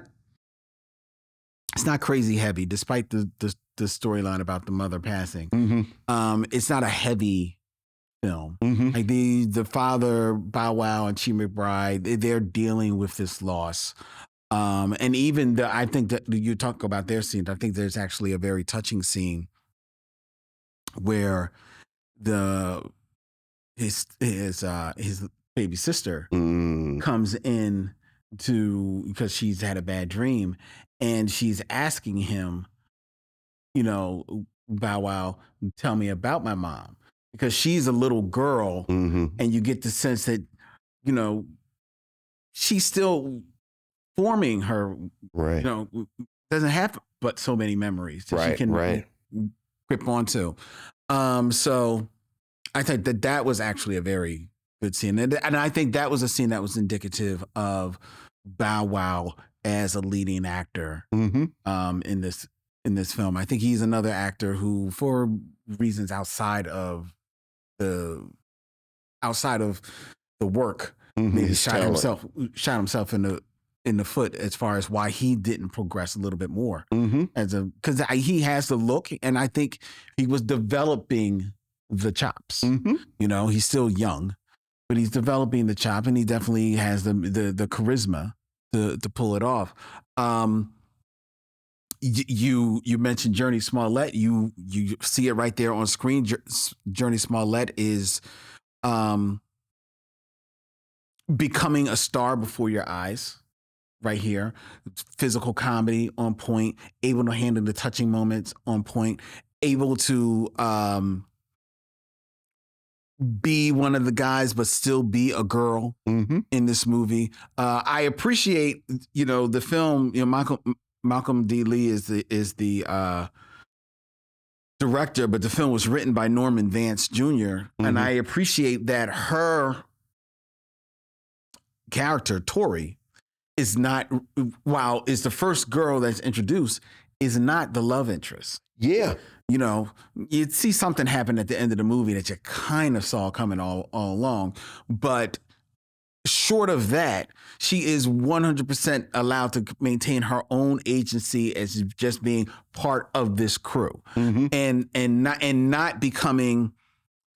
crazy heavy, despite the storyline about the mother passing. It's not a heavy film. Like the father, Bow Wow and Chi McBride, they're dealing with this loss. And even I think that you talk about their scenes. I think there's actually a very touching scene where his baby sister comes in because she's had a bad dream, and she's asking him, you know, Bow Wow, tell me about my mom, because she's a little girl, and you get the sense that, you know, she's still forming her, right? You know, doesn't have but so many memories that she can grip onto. So I think that was actually a very good scene. And I think that was a scene that was indicative of Bow Wow as a leading actor in this film. I think he's another actor who, for reasons outside of the work, maybe shot himself in the foot as far as why he didn't progress a little bit more because he has the look, and I think he was developing the chops. You know, he's still young, but he's developing the chop, and he definitely has the charisma to pull it off. You mentioned Journey Smollett. You see it right there on screen. Journey Smollett is becoming a star before your eyes. Right here, physical comedy on point, able to handle the touching moments on point, able to be one of the guys, but still be a girl in this movie. I appreciate, you know, the film. You know, Malcolm D. Lee is the director, but the film was written by Norman Vance Jr. And I appreciate that her character, Tori, is not, while is the first girl that's introduced, is not the love interest. Yeah. You know, you'd see something happen at the end of the movie that you kind of saw coming all along. But short of that, she is 100% allowed to maintain her own agency as just being part of this crew, and not becoming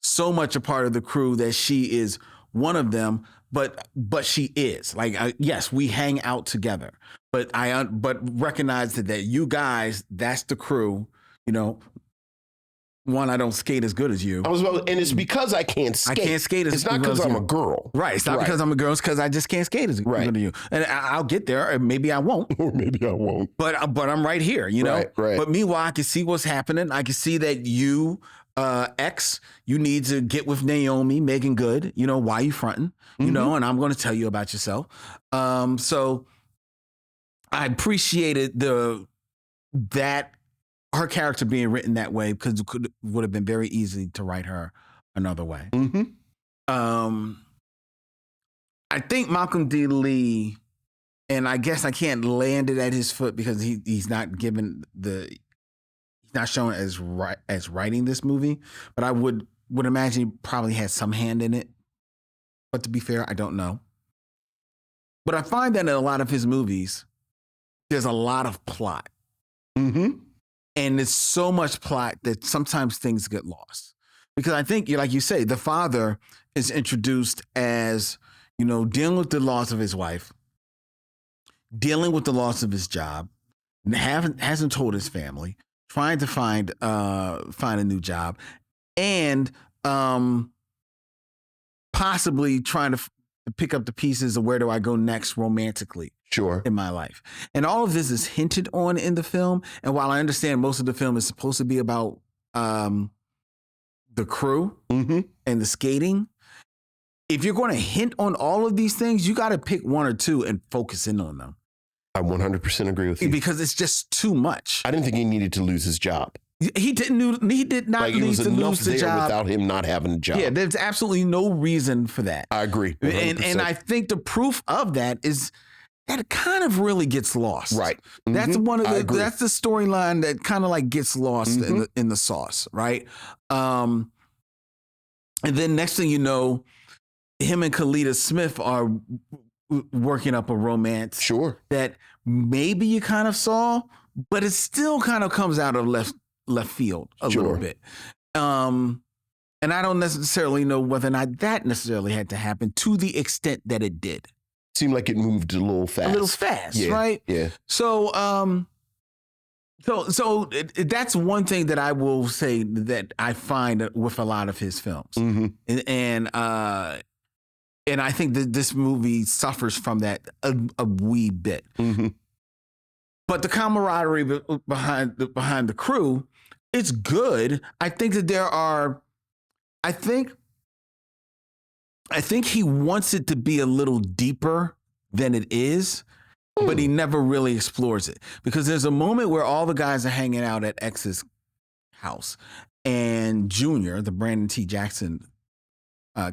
so much a part of the crew that she is one of them. But she is like, yes, we hang out together, but recognize that you guys, that's the crew. You know, one, I don't skate as good as you. And it's because I can't skate. I can't skate as It's not because I'm a girl. Right. It's not because I'm a girl. It's because I just can't skate as good as you. And I'll get there, or maybe I won't. Or maybe I won't. But I'm right here, you know? Right. But meanwhile, I can see what's happening. I can see that you X, you need to get with Naomi, Megan Good. You know, why you fronting? You know, and I'm going to tell you about yourself. So I appreciated that her character being written that way because it would have been very easy to write her another way. I think Malcolm D. Lee, and I guess I can't land it at his foot because he's not given he's not shown as writing this movie, but I would imagine he probably had some hand in it. But to be fair, I don't know. But I find that in a lot of his movies, there's a lot of plot. And there's so much plot that sometimes things get lost. Because I think, like you say, the father is introduced as, you know, dealing with the loss of his wife, dealing with the loss of his job, hasn't told his family, trying to find a new job, and possibly trying to pick up the pieces of where do I go next romantically in my life. And all of this is hinted on in the film. And while I understand most of the film is supposed to be about the crew and the skating, if you're going to hint on all of these things, you got to pick one or two and focus in on them. I 100% agree with you. Because it's just too much. I didn't think he needed to lose his job. He did not need to lose the job without him not having a job. Yeah, there's absolutely no reason for that. I agree. And I think the proof of that is that it kind of really gets lost. Right. That's one of that's the storyline that kind of like gets lost in the sauce, right? And then next thing you know, him and Kalita Smith are working up a romance. That maybe you kind of saw, but it still kind of comes out of left field a little bit. And I don't necessarily know whether or not that necessarily had to happen to the extent that it did. Seemed like it moved a little fast. Right? Yeah. So, so that's one thing that I will say that I find with a lot of his films. And I think that this movie suffers from that a wee bit. But the camaraderie behind the crew, it's good. I think that I think he wants it to be a little deeper than it is, but he never really explores it. Because there's a moment where all the guys are hanging out at X's house, and Junior, the Brandon T. Jackson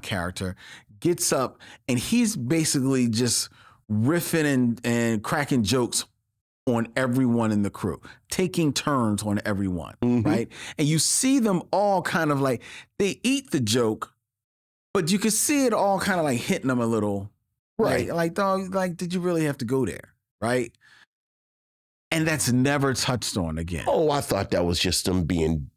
character, gets up and he's basically just riffing and cracking jokes on everyone in the crew, taking turns on everyone, right? And you see them all kind of like, they eat the joke, but you can see it all kind of like hitting them a little, right? Like, dog, like, did you really have to go there, right? And that's never touched on again. Oh, I thought that was just them being...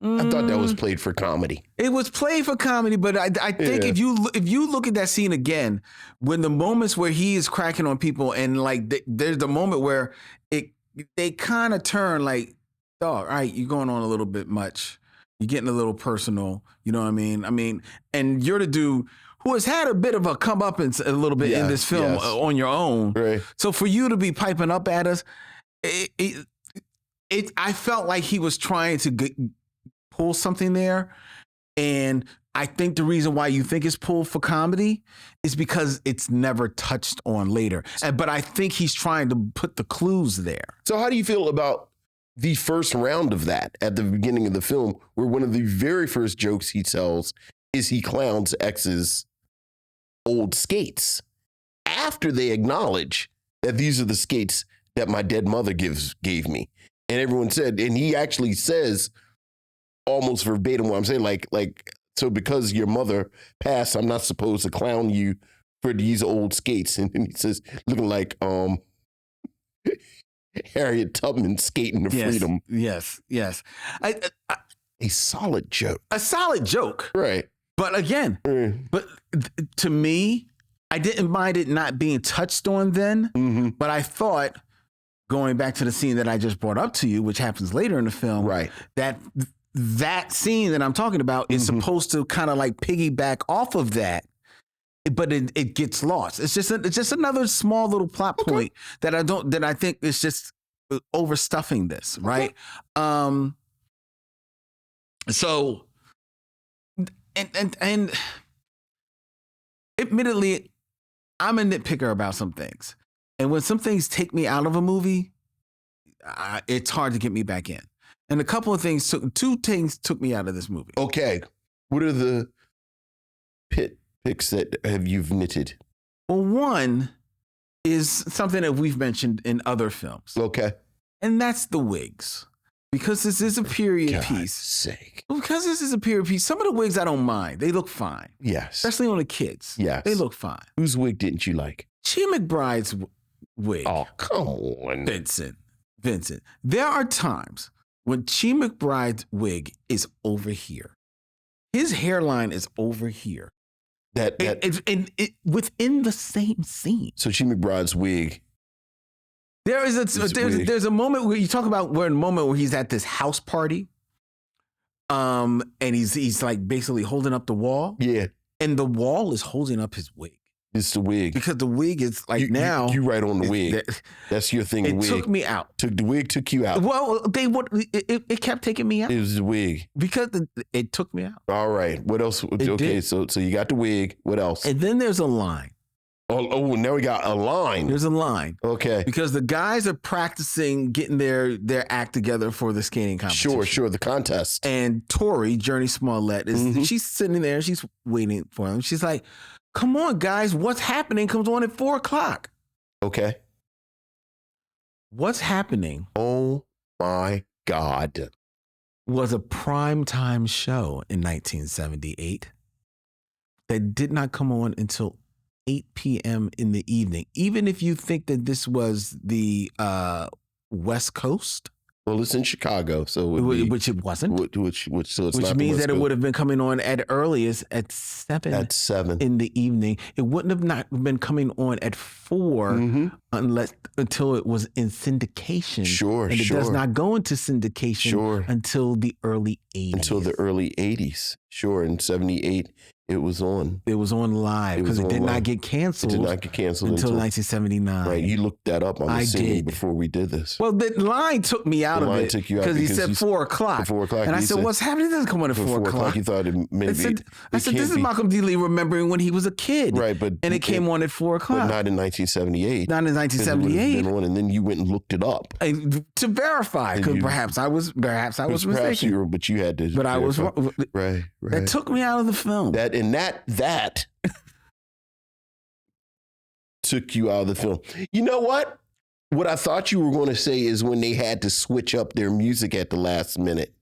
I thought that was played for comedy. It was played for comedy, but I think if you look at that scene again, when the moments where he is cracking on people and like there's the moment where they kind of turn like, oh, all right, you're going on a little bit much. You're getting a little personal. You know what I mean? And you're the dude who has had a bit of a comeuppance a little bit in this film on your own. Right. So for you to be piping up at us, I felt like he was trying to pull something there. And I think the reason why you think it's pulled for comedy is because it's never touched on later. But I think he's trying to put the clues there. So how do you feel about the first round of that at the beginning of the film, where one of the very first jokes he tells is he clowns X's old skates after they acknowledge that these are the skates that my dead mother gave me. And everyone said, and he actually says almost verbatim what I'm saying, like, so because your mother passed, I'm not supposed to clown you for these old skates. And then he says, looking like Harriet Tubman skating to freedom. Yes. A solid joke. A solid joke. Right. But again, to me, I didn't mind it not being touched on then, but I thought, going back to the scene that I just brought up to you, which happens later in the film, right, that scene that I'm talking about is supposed to kind of like piggyback off of that, but it gets lost. It's just another small little plot point that I think is just overstuffing this, right? So, and admittedly, I'm a nitpicker about some things. And when some things take me out of a movie, it's hard to get me back in. And two things took me out of this movie. Okay. What are the picks that you've knitted? Well, one is something that we've mentioned in other films. Okay. And that's the wigs. Because this is a period God's piece. Sake. Because this is a period piece, some of the wigs I don't mind. They look fine. Yes. Especially on the kids. Yes. They look fine. Whose wig didn't you like? Chi McBride's wig. Oh, come on. Vincent. There are times when Chi McBride's wig is over here. His hairline is over here. Within the same scene. So Chi McBride's wig. There's a moment where you talk about a moment where he's at this house party, and he's like basically holding up the wall. Yeah. And the wall is holding up his wig. It's the wig. Because the wig is like you right on the wig. That's your thing. It took me out. The wig took you out. Well, it kept taking me out. It was the wig. Because it took me out. All right. What else? Okay, so you got the wig. What else? And then there's a line. Oh, now we got a line. There's a line. Okay. Because the guys are practicing getting their act together for the skating competition. Sure, the contest. And Tori, Journey Smollett, she's sitting there, she's waiting for him. She's like, come on, guys, what's happening comes on at 4:00. Okay. What's happening? Oh my God. Was a primetime show in 1978 that did not come on until 8 p.m. in the evening. Even if you think that this was the West Coast. Well, it's in Chicago, so which it wasn't. Which means that it would have been coming on at earliest at 7. At 7 in the evening. It wouldn't have not been coming on at 4 until it was in syndication. Sure, and it does not go into syndication until the early 80s. Until the early 80s. Sure, in 78. It was on. It was on live because it did not get canceled. It did not get canceled until 1979. Right, you looked that up. I'm assuming before we did this. Well, the line took me out of it because he said 4:00. 4:00. And I said, "What's happening? It doesn't come on at 4:00." You thought it maybe. I said, "This is Malcolm D. Lee remembering when he was a kid." Right, and it came on at 4:00. But not in 1978. Not in 1978. Been on, and then you went and looked it up to verify because perhaps I was mistaken. But you had to. But I was right. That took me out of the film. That took you out of the film. You know what? What I thought you were going to say is when they had to switch up their music at the last minute,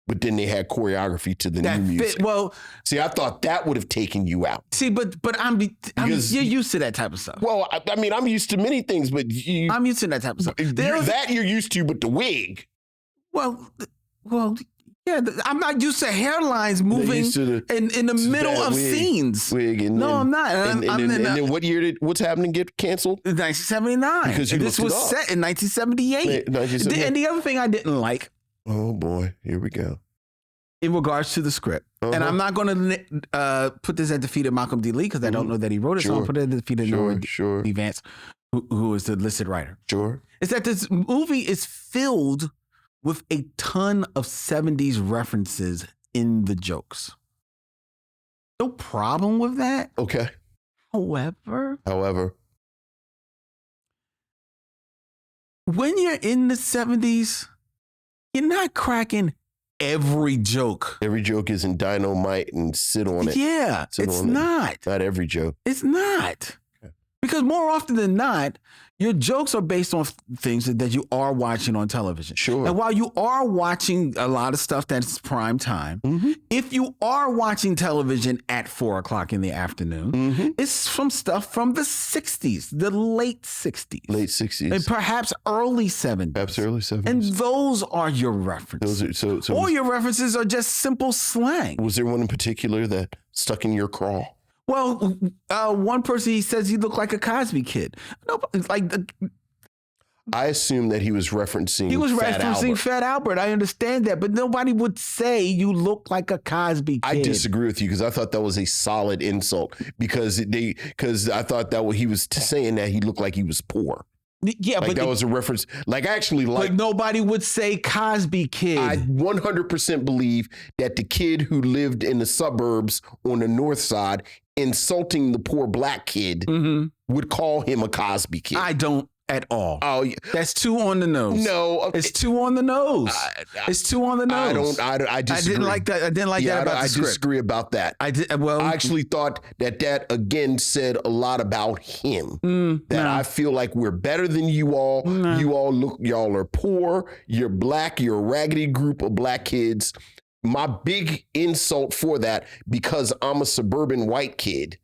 but then they had choreography to the new music. Well, see, I thought that would have taken you out. See, but you're used to that type of stuff. Well, I mean, I'm used to many things, but I'm used to that type of stuff. You're used to, but the wig. Well. Yeah, I'm not used to hairlines moving in the middle of scenes. I'm not. And then what's happening get canceled? 1979. Because this was set in 1978. And the other thing I didn't like. Oh boy, here we go. In regards to the script. And I'm not going to put this at the feet of Malcolm D. Lee because I don't know that he wrote it. So I'll put it at the feet of Norman D. Vance, who is the listed writer. Sure. Is that this movie is filled with a ton of 70s references in the jokes. No problem with that. Okay. However, when you're in the 70s, you're not cracking every joke. Every joke isn't dynamite and sit on it. Yeah, it's not. Not every joke. It's not. Okay. Because more often than not, your jokes are based on things that you are watching on television. Sure. And while you are watching a lot of stuff that's prime time, if you are watching television at 4:00 in the afternoon, it's from stuff from the 60s, the late 60s. Late 60s. And perhaps early 70s. Perhaps early 70s. And those are your references. All your references are just simple slang. Was there one in particular that stuck in your craw? Well, one person, he says he looked like a Cosby kid. No, I assume that he was referencing Fat Albert. I understand that, but nobody would say you look like a Cosby kid. I disagree with you because I thought that was a solid insult because I thought that he was saying that he looked like he was poor. Yeah, Like but that was a reference. Like I actually like. But nobody would say Cosby Kid. I 100% believe that the kid who lived in the suburbs on the north side insulting the poor black kid would call him a Cosby Kid. I don't at all. Oh, yeah. That's too on the nose. No, it's too on the nose. It's too on the nose. I disagree. I didn't like that. I didn't like that about the script. I disagree about that. I did. Well, I actually thought that again said a lot about him. I feel like we're better than you all. Y'all are poor. You're black. You're a raggedy group of black kids. My big insult for that, because I'm a suburban white kid.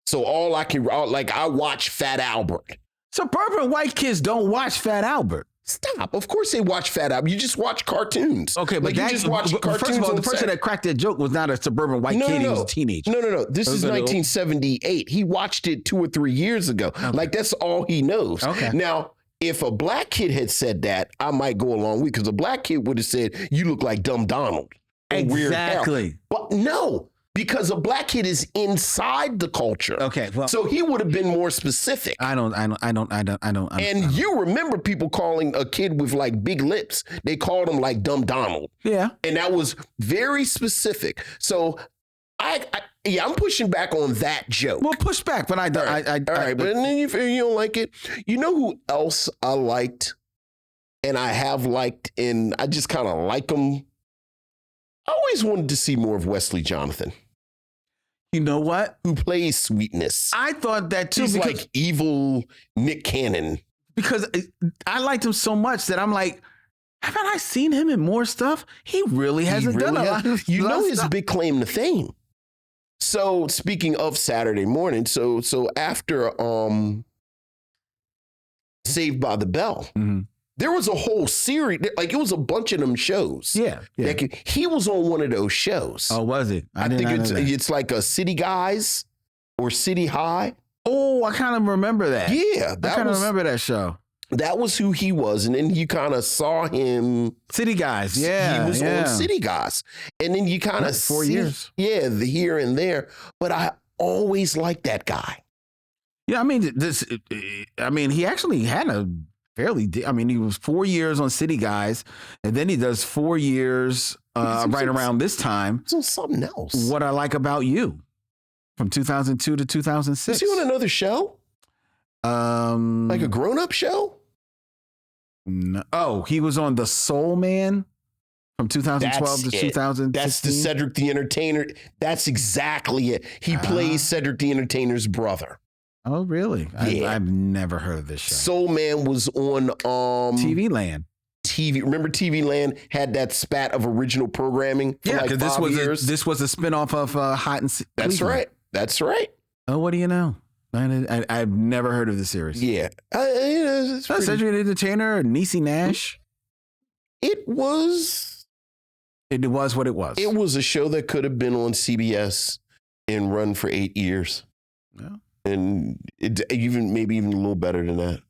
So I watch Fat Albert. Suburban white kids don't watch Fat Albert. Stop. Of course they watch Fat Albert. You just watch cartoons. Okay, but you just watch cartoons. First of all, the person that cracked that joke was not a suburban white kid. He was a teenager. No. This is 1978. He watched it 2 or 3 years ago. Okay. Like, that's all he knows. Okay. Now, if a black kid had said that, I might go along with it, because a black kid would have said, you look like Dumb Donald. Exactly. But no. Because a black kid is inside the culture. Okay, well, so he would have been more specific. I don't. And you remember people calling a kid with like big lips, they called him like Dumb Donald. Yeah. And that was very specific. So I'm pushing back on that joke. Well, push back, but all right. But then you don't like it. You know who else I liked, and I have liked, and I just kind of like him. I always wanted to see more of Wesley Jonathan. You know what? Who plays Sweetness. I thought that too. He's like evil Nick Cannon. Because I liked him so much that I'm like, haven't I seen him in more stuff? He really hasn't done a lot. You know his big claim to fame. So speaking of Saturday morning, so after Saved by the Bell, there was a whole series, like it was a bunch of them shows. Yeah. Like, he was on one of those shows. Oh, was it? I think it's like a City Guys or City High. Oh, I kind of remember that. Yeah. I kind of remember that show. That was who he was. And then you kind of saw him. City Guys. Yeah. He was on City Guys. And then you kind of 4 years. Yeah, the here and there. But I always liked that guy. Yeah, I mean, he actually had he was 4 years on City Guys, and then he does 4 years right around this time. It's on something else. What I Like About You, from 2002 to 2006. Is he on another show? Like a grown-up show? No. Oh, he was on The Soul Man from 2012 to 2016. That's the Cedric the Entertainer. That's exactly it. He plays Cedric the Entertainer's brother. Oh, really? Yeah. I've never heard of this show. Soul Man was on TV Land. Remember TV Land had that spat of original programming for like 5 years? This was a spinoff of Hot and That's Cleveland. That's right. Oh, what do you know? I've never heard of the series. Yeah. Cedric the Entertainer, Niecy Nash. It was what it was. It was a show that could have been on CBS and run for 8 years. Yeah. And maybe even a little better than that.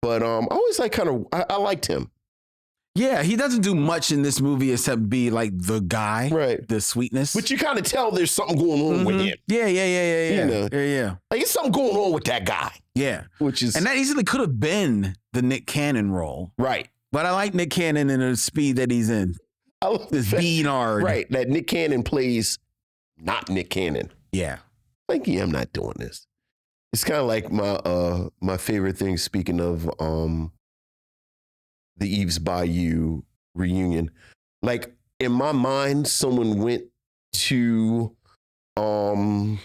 But I always I liked him. Yeah, he doesn't do much in this movie except be like the guy, right? The sweetness. But you kind of tell there's something going on with him. Yeah. You know? Yeah. Like, there's something going on with that guy. Yeah. And that easily could have been the Nick Cannon role. Right. But I like Nick Cannon and the speed that he's in. I love this Beanard. Right. That Nick Cannon plays not Nick Cannon. Yeah. Like, yeah, I'm not doing this. It's kind of like my favorite thing, speaking of the Eve's Bayou reunion. Like, in my mind, someone went to how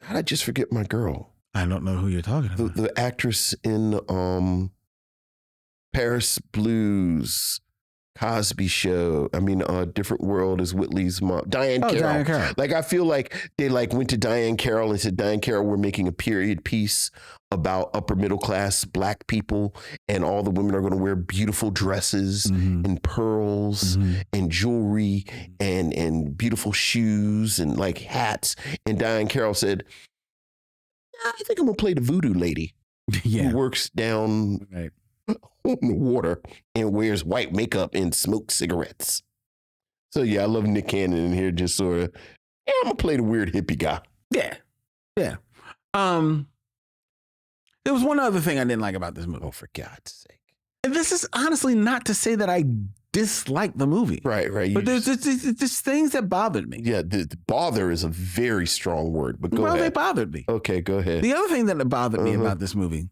did I just forget my girl? I don't know who you're talking about. The actress in Paris Blues, Cosby Show. Different World is Whitley's mom. Diane Carroll. Like, I feel like they went to Diane Carroll and said, Diane Carroll, we're making a period piece about upper middle class black people, and all the women are going to wear beautiful dresses and pearls and jewelry and beautiful shoes and like hats. And Diane Carroll said, I think I'm going to play the voodoo lady who works down on the water and wears white makeup and smokes cigarettes. So yeah, I love Nick Cannon in here, just sort of, I'm gonna play the weird hippie guy. Yeah. There was one other thing I didn't like about this movie. Oh, for God's sake. And this is honestly not to say that I dislike the movie. Right. But there's just things that bothered me. Yeah, the bother is a very strong word, but go ahead. They bothered me. Okay, go ahead. The other thing that bothered me about this movie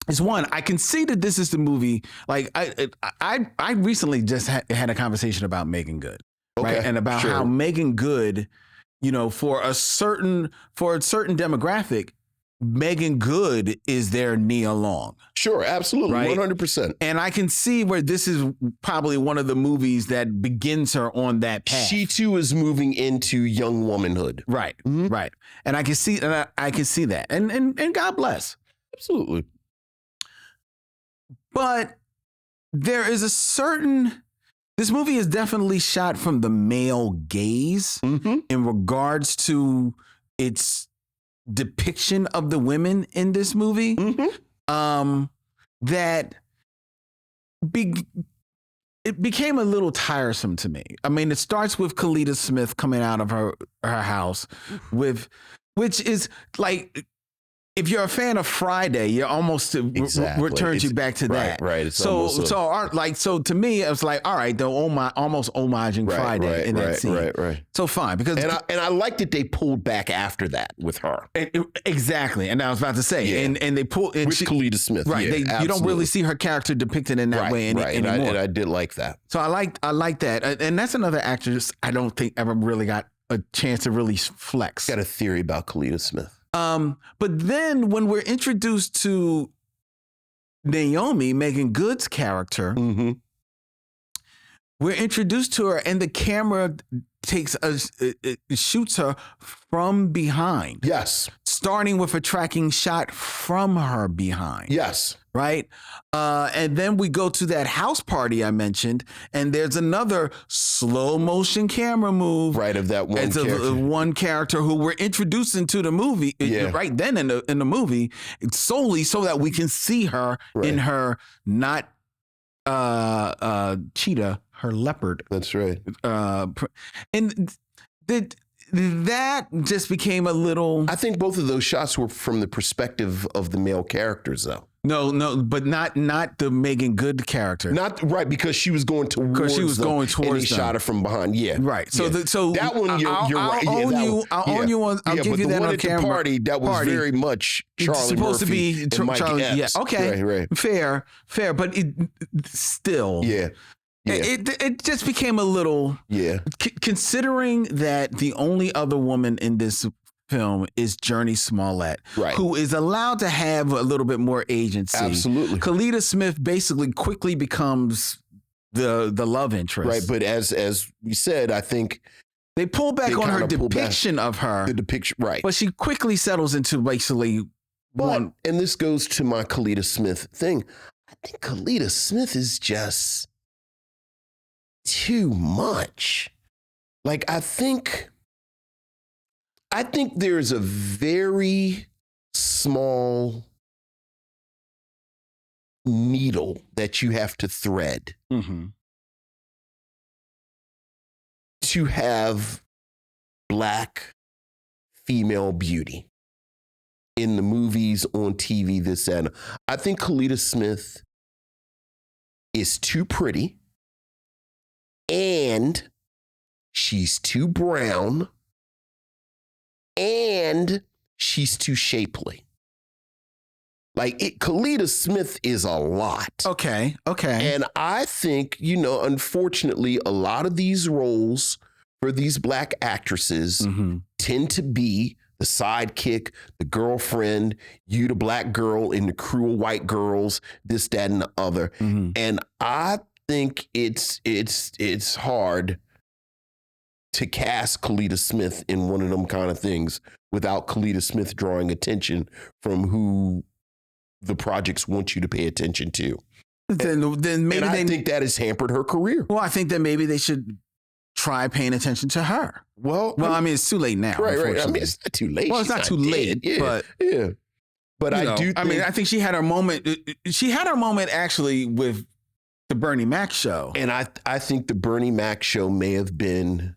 is, one, I can see that this is the movie. Like, I recently just had a conversation about Megan Good, right? And about how Megan Good, for a certain demographic, Megan Good is their Nia Long. Sure, absolutely, right? 100%. And I can see where this is probably one of the movies that begins her on that path. She too is moving into young womanhood. Right, right. And I can see, I can see that. And God bless. Absolutely. But there is this movie is definitely shot from the male gaze in regards to its depiction of the women in this movie. That it became a little tiresome to me. I mean, it starts with Kalita Smith coming out of her house which is like, if you're a fan of Friday, you're almost returns you back to that. Right. It's so to me, it was like, all right, they're almost homaging Friday in that scene. Right. So fine, because I like that they pulled back after that with her. Exactly, and I was about to say, and they pulled with Kalita Smith, right? Yeah, you don't really see her character depicted in that way anymore. And I did like that. So I like that, and that's another actress I don't think ever really got a chance to really flex. Got a theory about Kalita Smith. But then when we're introduced to Naomi, Megan Good's character, we're introduced to her, and the camera shoots her from behind. Yes. Starting with a tracking shot from her behind. Yes. Right? And then we go to that house party I mentioned, and there's another slow motion camera move. Right, of that one character. One character who we're introducing to the movie right then in the movie, solely so that we can see her in her not cheetah, her leopard. That's right. And that just became a little... I think both of those shots were from the perspective of the male characters, though. No, but not the Megan Good character. Not right, because she was going towards them. Because she was going towards them. And they shot her from behind. Yeah, right. So that one, you're right. I'll own you on. I'll give you that on camera. But the one at the party, that was very much Charlie supposed Murphy to be Charlie. Epps. Yeah, okay, right. Fair, but it still, it just became a little, considering that the only other woman in this film is Journey Smollett, who is allowed to have a little bit more agency. Absolutely. Kalita Smith basically quickly becomes the love interest. Right, but as we said, I think they pull back on her depiction of her. The depiction, right. But she quickly settles into basically one. And this goes to my Kalita Smith thing. I think Kalita Smith is just too much. Like, I think there's a very small needle that you have to thread to have Black female beauty in the movies, on TV, this and I think Kalita Smith is too pretty, and she's too brown, and she's too shapely. Like, Kalita Smith is a lot. Okay. And I think, unfortunately, a lot of these roles for these Black actresses tend to be the sidekick, the girlfriend, you the Black girl in the crew of white girls, this, that, and the other. And I think it's hard to cast Kalita Smith in one of them kind of things without Kalita Smith drawing attention from who the projects want you to pay attention to. Then maybe I think that has hampered her career. Well, I think that maybe they should try paying attention to her. Well, I mean, it's too late now. Right. I mean, it's not too late. Well, it's not too late, but But I do. I mean, I think she had her moment. She had her moment actually with the Bernie Mac show, and I think the Bernie Mac show may have been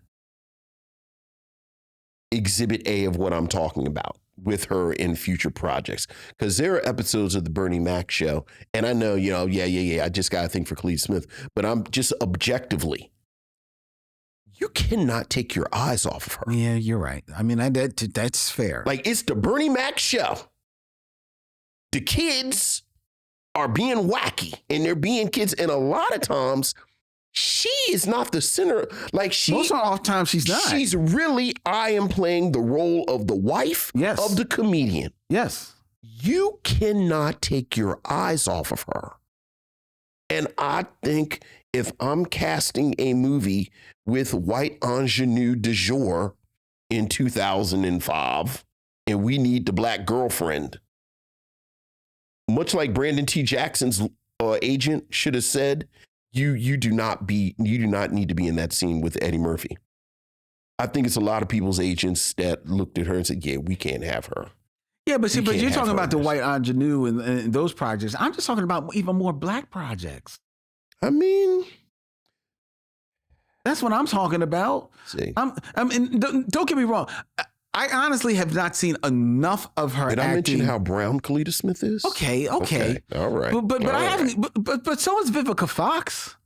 Exhibit A of what I'm talking about. with her in future projects, because there are episodes of the Bernie Mac show, and I know, I just got a thing for Cleta Smith, but I'm just objectively, you cannot take your eyes off of her. Yeah, you're right. I mean, that's fair. Like, it's the Bernie Mac show. The kids are being wacky, and they're being kids, and a lot of times she is not the center. Like, most of the time she's not. She's really, I am playing the role of the wife of the comedian. Yes. You cannot take your eyes off of her. And I think if I'm casting a movie with white ingenue du jour in 2005, and we need the black girlfriend, much like Brandon T. Jackson's agent should have said, you do not need to be in that scene with Eddie Murphy. I think it's a lot of people's agents that looked at her and said, yeah, we can't have her. Yeah, but you're talking about the white ingenue and those projects. I'm just talking about even more black projects. I mean, that's what I'm talking about. See, I mean, don't get me wrong. I honestly have not seen enough of her. Did I mention how brown Cleta Smith is? Okay. All right. But I haven't. But so is Vivica Fox.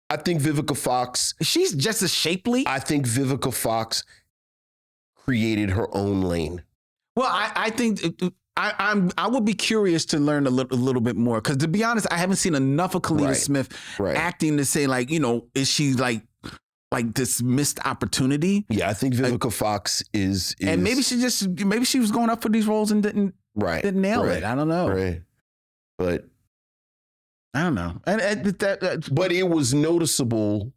I think Vivica Fox. She's just as shapely. I think Vivica Fox created her own lane. Well, I think I would be curious to learn a little bit more, because to be honest, I haven't seen enough of Cleta Smith acting to say, like, is she like this missed opportunity? Yeah, I think Vivica Fox is, and maybe she was going up for these roles and didn't nail it. I don't know. Right. But I don't know. But it was noticeable,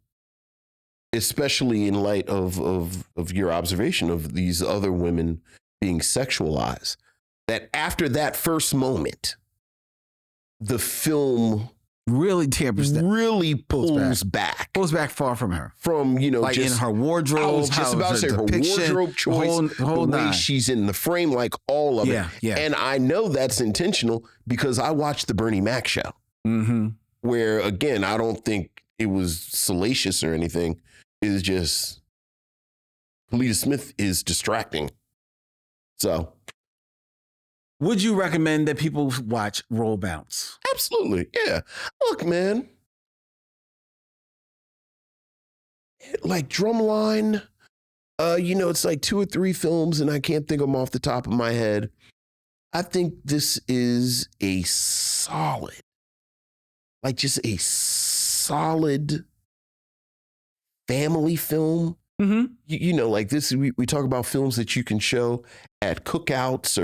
especially in light of your observation of these other women being sexualized, that after that first moment, the film really tampers that, really pulls back far from her, from like just in her wardrobe. I was just about to say her wardrobe choice, the way she's in the frame, like all of it. Yeah. And I know that's intentional because I watched the Bernie Mac show, where, again, I don't think it was salacious or anything. It's just Cleta Smith is distracting. So, would you recommend that people watch Roll Bounce? Absolutely. Yeah. Look, man. Like Drumline, it's like 2 or 3 films, and I can't think of them off the top of my head. I think this is a solid, family film. Like this, we talk about films that you can show at cookouts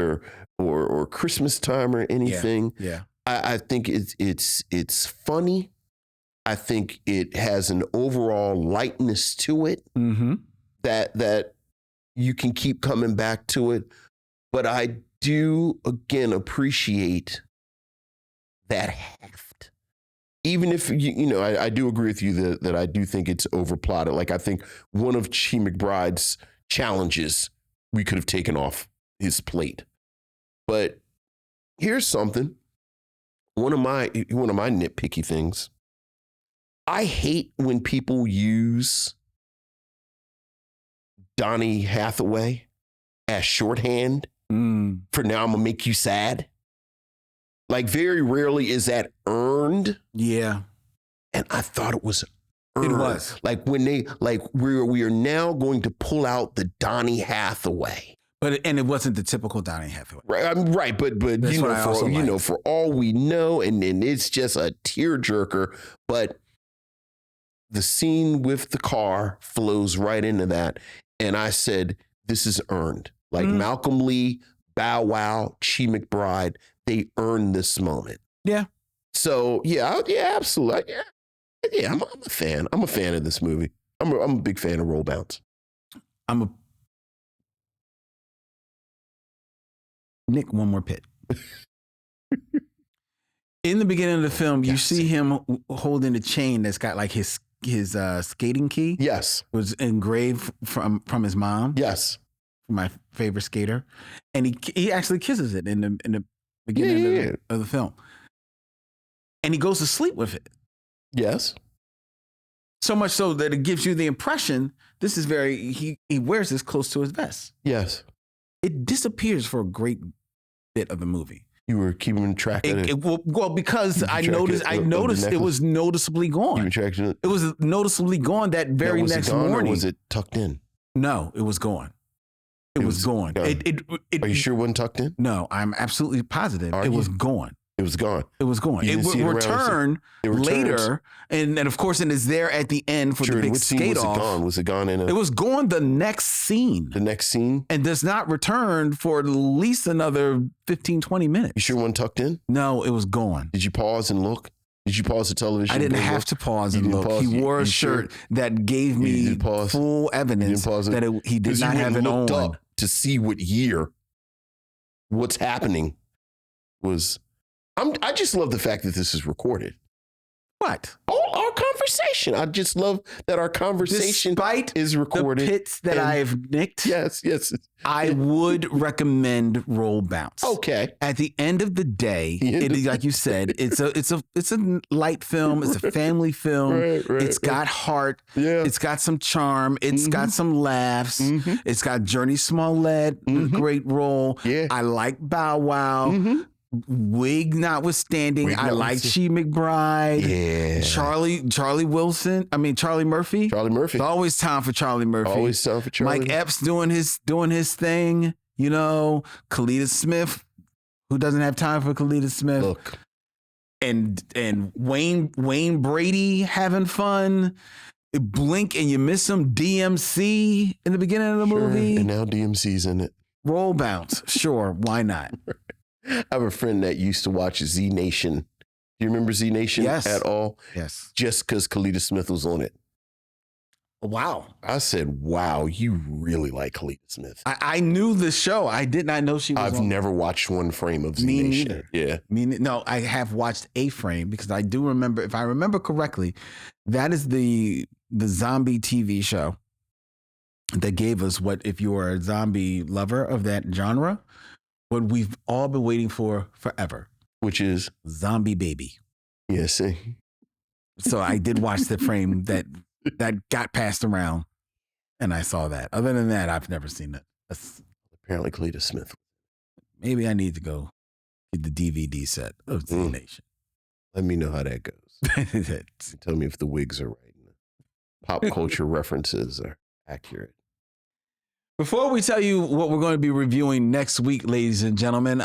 or Christmas time or anything. Yeah. I think it's funny. I think it has an overall lightness to it that you can keep coming back to it. But I do, again, appreciate that heft. Even if, I do agree with you that I do think it's overplotted. Like, I think one of Chi McBride's challenges we could have taken off his plate. But here's something. One of my nitpicky things. I hate when people use Donny Hathaway as shorthand for "now I'm gonna make you sad." Like, very rarely is that earned. Yeah. And I thought it was earned. It was. Like, when we are now going to pull out the Donny Hathaway. And it wasn't the typical Donny Hathaway. Right. But for all we know, and it's just a tearjerker, but the scene with the car flows right into that. And I said, this is earned. Like Malcolm Lee, Bow Wow, Chi McBride, they earned this moment. Yeah. So, absolutely. Yeah, I'm a fan. I'm a fan of this movie. I'm a big fan of Roll Bounce. Nick, one more pit. In the beginning of the film, you see him holding a chain that's got like his skating key. Yes. Was engraved from his mom. Yes. My favorite skater. And he actually kisses it in the beginning of the film. And he goes to sleep with it. Yes. So much so that it gives you the impression this is he wears this close to his vest. Yes. it disappears for a great bit of the movie. You were keeping track of it. Well, because I noticed it was noticeably gone. It was noticeably gone that very next morning. Or was it tucked in? No, it was gone. It was gone. Are you sure it wasn't tucked in? No, I'm absolutely positive. It was gone. It was gone. It was gone. It would return later, and of course, it is there at the end for the big skate off. Was it gone in? It was gone the next scene. The next scene? And does not return for at least another 15, 20 minutes. You sure it wasn't tucked in? No, it was gone. Did you pause and look? Did you pause the television? I didn't have to pause and look. He wore a shirt that gave me full evidence that he did not have it on. Up to see what year what's happening was... I just love the fact that this is recorded. What? Oh, our conversation. I just love that our conversation is recorded. The pits that I've nicked. Yes. I would recommend Roll Bounce. Okay. At the end of the day, like you said, it's a light film. It's a family film. It's got heart. Yeah. It's got some charm. It's got some laughs. It's got Journey Smollett, great role. Yeah. I like Bow Wow. Wig notwithstanding, I like She McBride. Yeah. Charlie Murphy. There's always time for Charlie Murphy. Always time for Charlie. Mike Epps doing his thing. You know, Kalita Smith, who doesn't have time for Kalita Smith. Look. And Wayne Brady having fun. Blink and you miss some DMC in the beginning of the movie. And now DMC's in it. Roll Bounce. Sure, why not? I have a friend that used to watch Z Nation. Do you remember Z Nation at all? Yes. Just because Kalita Smith was on it. Wow. I said, wow, you really like Kalita Smith. I knew the show. I did not know she was I've never watched one frame of Z Nation. Neither. Yeah. No, I have watched a frame because I do remember, if I remember correctly, that is the zombie TV show that gave us what, if you are a zombie lover of that genre, what we've all been waiting for forever. Which is? Zombie Baby. Yeah, see? So I did watch the frame that got passed around, and I saw that. Other than that, I've never seen it. Apparently Kalita Smith. Maybe I need to go get the DVD set of Z Nation. Let me know how that goes. Tell me if the wigs are right and the pop culture references are accurate. Before we tell you what we're going to be reviewing next week, ladies and gentlemen,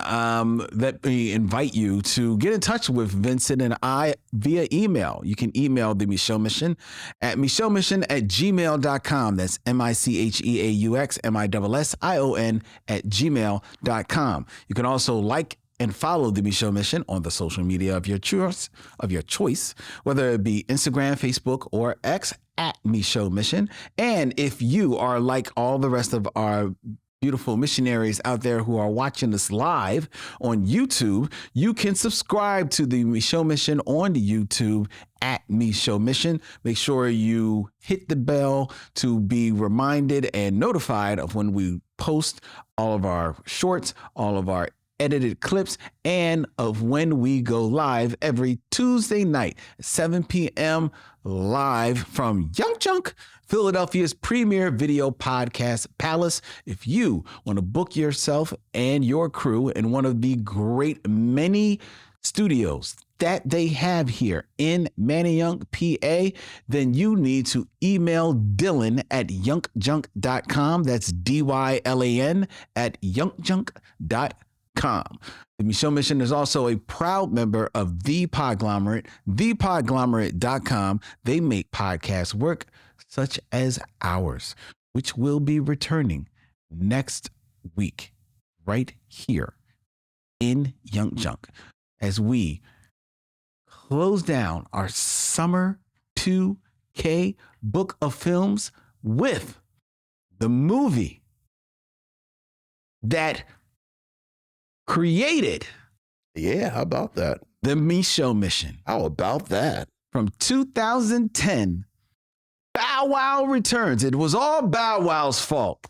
let me invite you to get in touch with Vincent and I via email. You can email the Micheaux Mission at micheauxmission@gmail.com. That's MICHEAUXMISSION@gmail.com. You can also like and follow the Micheaux Mission on the social media of your choice, whether it be Instagram, Facebook, or X at Micheaux Mission. And if you are like all the rest of our beautiful missionaries out there who are watching us live on YouTube, you can subscribe to the Micheaux Mission on the YouTube at Micheaux Mission. Make sure you hit the bell to be reminded and notified of when we post all of our shorts, all of our edited clips, and of when we go live every Tuesday night, 7 p.m. live from YUNKJunk, Philadelphia's premier video podcast palace. If you want to book yourself and your crew in one of the great many studios that they have here in Manayunk, PA, then you need to email Dylan at yunkjunk.com. That's DYLAN at yunkjunk.com. The Micheaux Mission is also a proud member of The Podglomerate, thepodglomerate.com. They make podcasts work such as ours, which will be returning next week right here in YUNKJunk as we close down our Summer 2K book of films with the movie that created. Yeah, how about that? The Micheaux Mission. How about that? From 2010, Bow Wow returns. It was all Bow Wow's fault.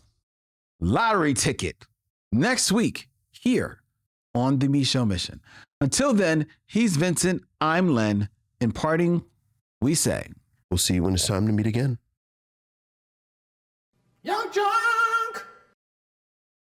Lottery ticket. Next week, here on the Micheaux Mission. Until then, he's Vincent, I'm Len. In parting, we say, we'll see you when it's time to meet again. YUNKJunk!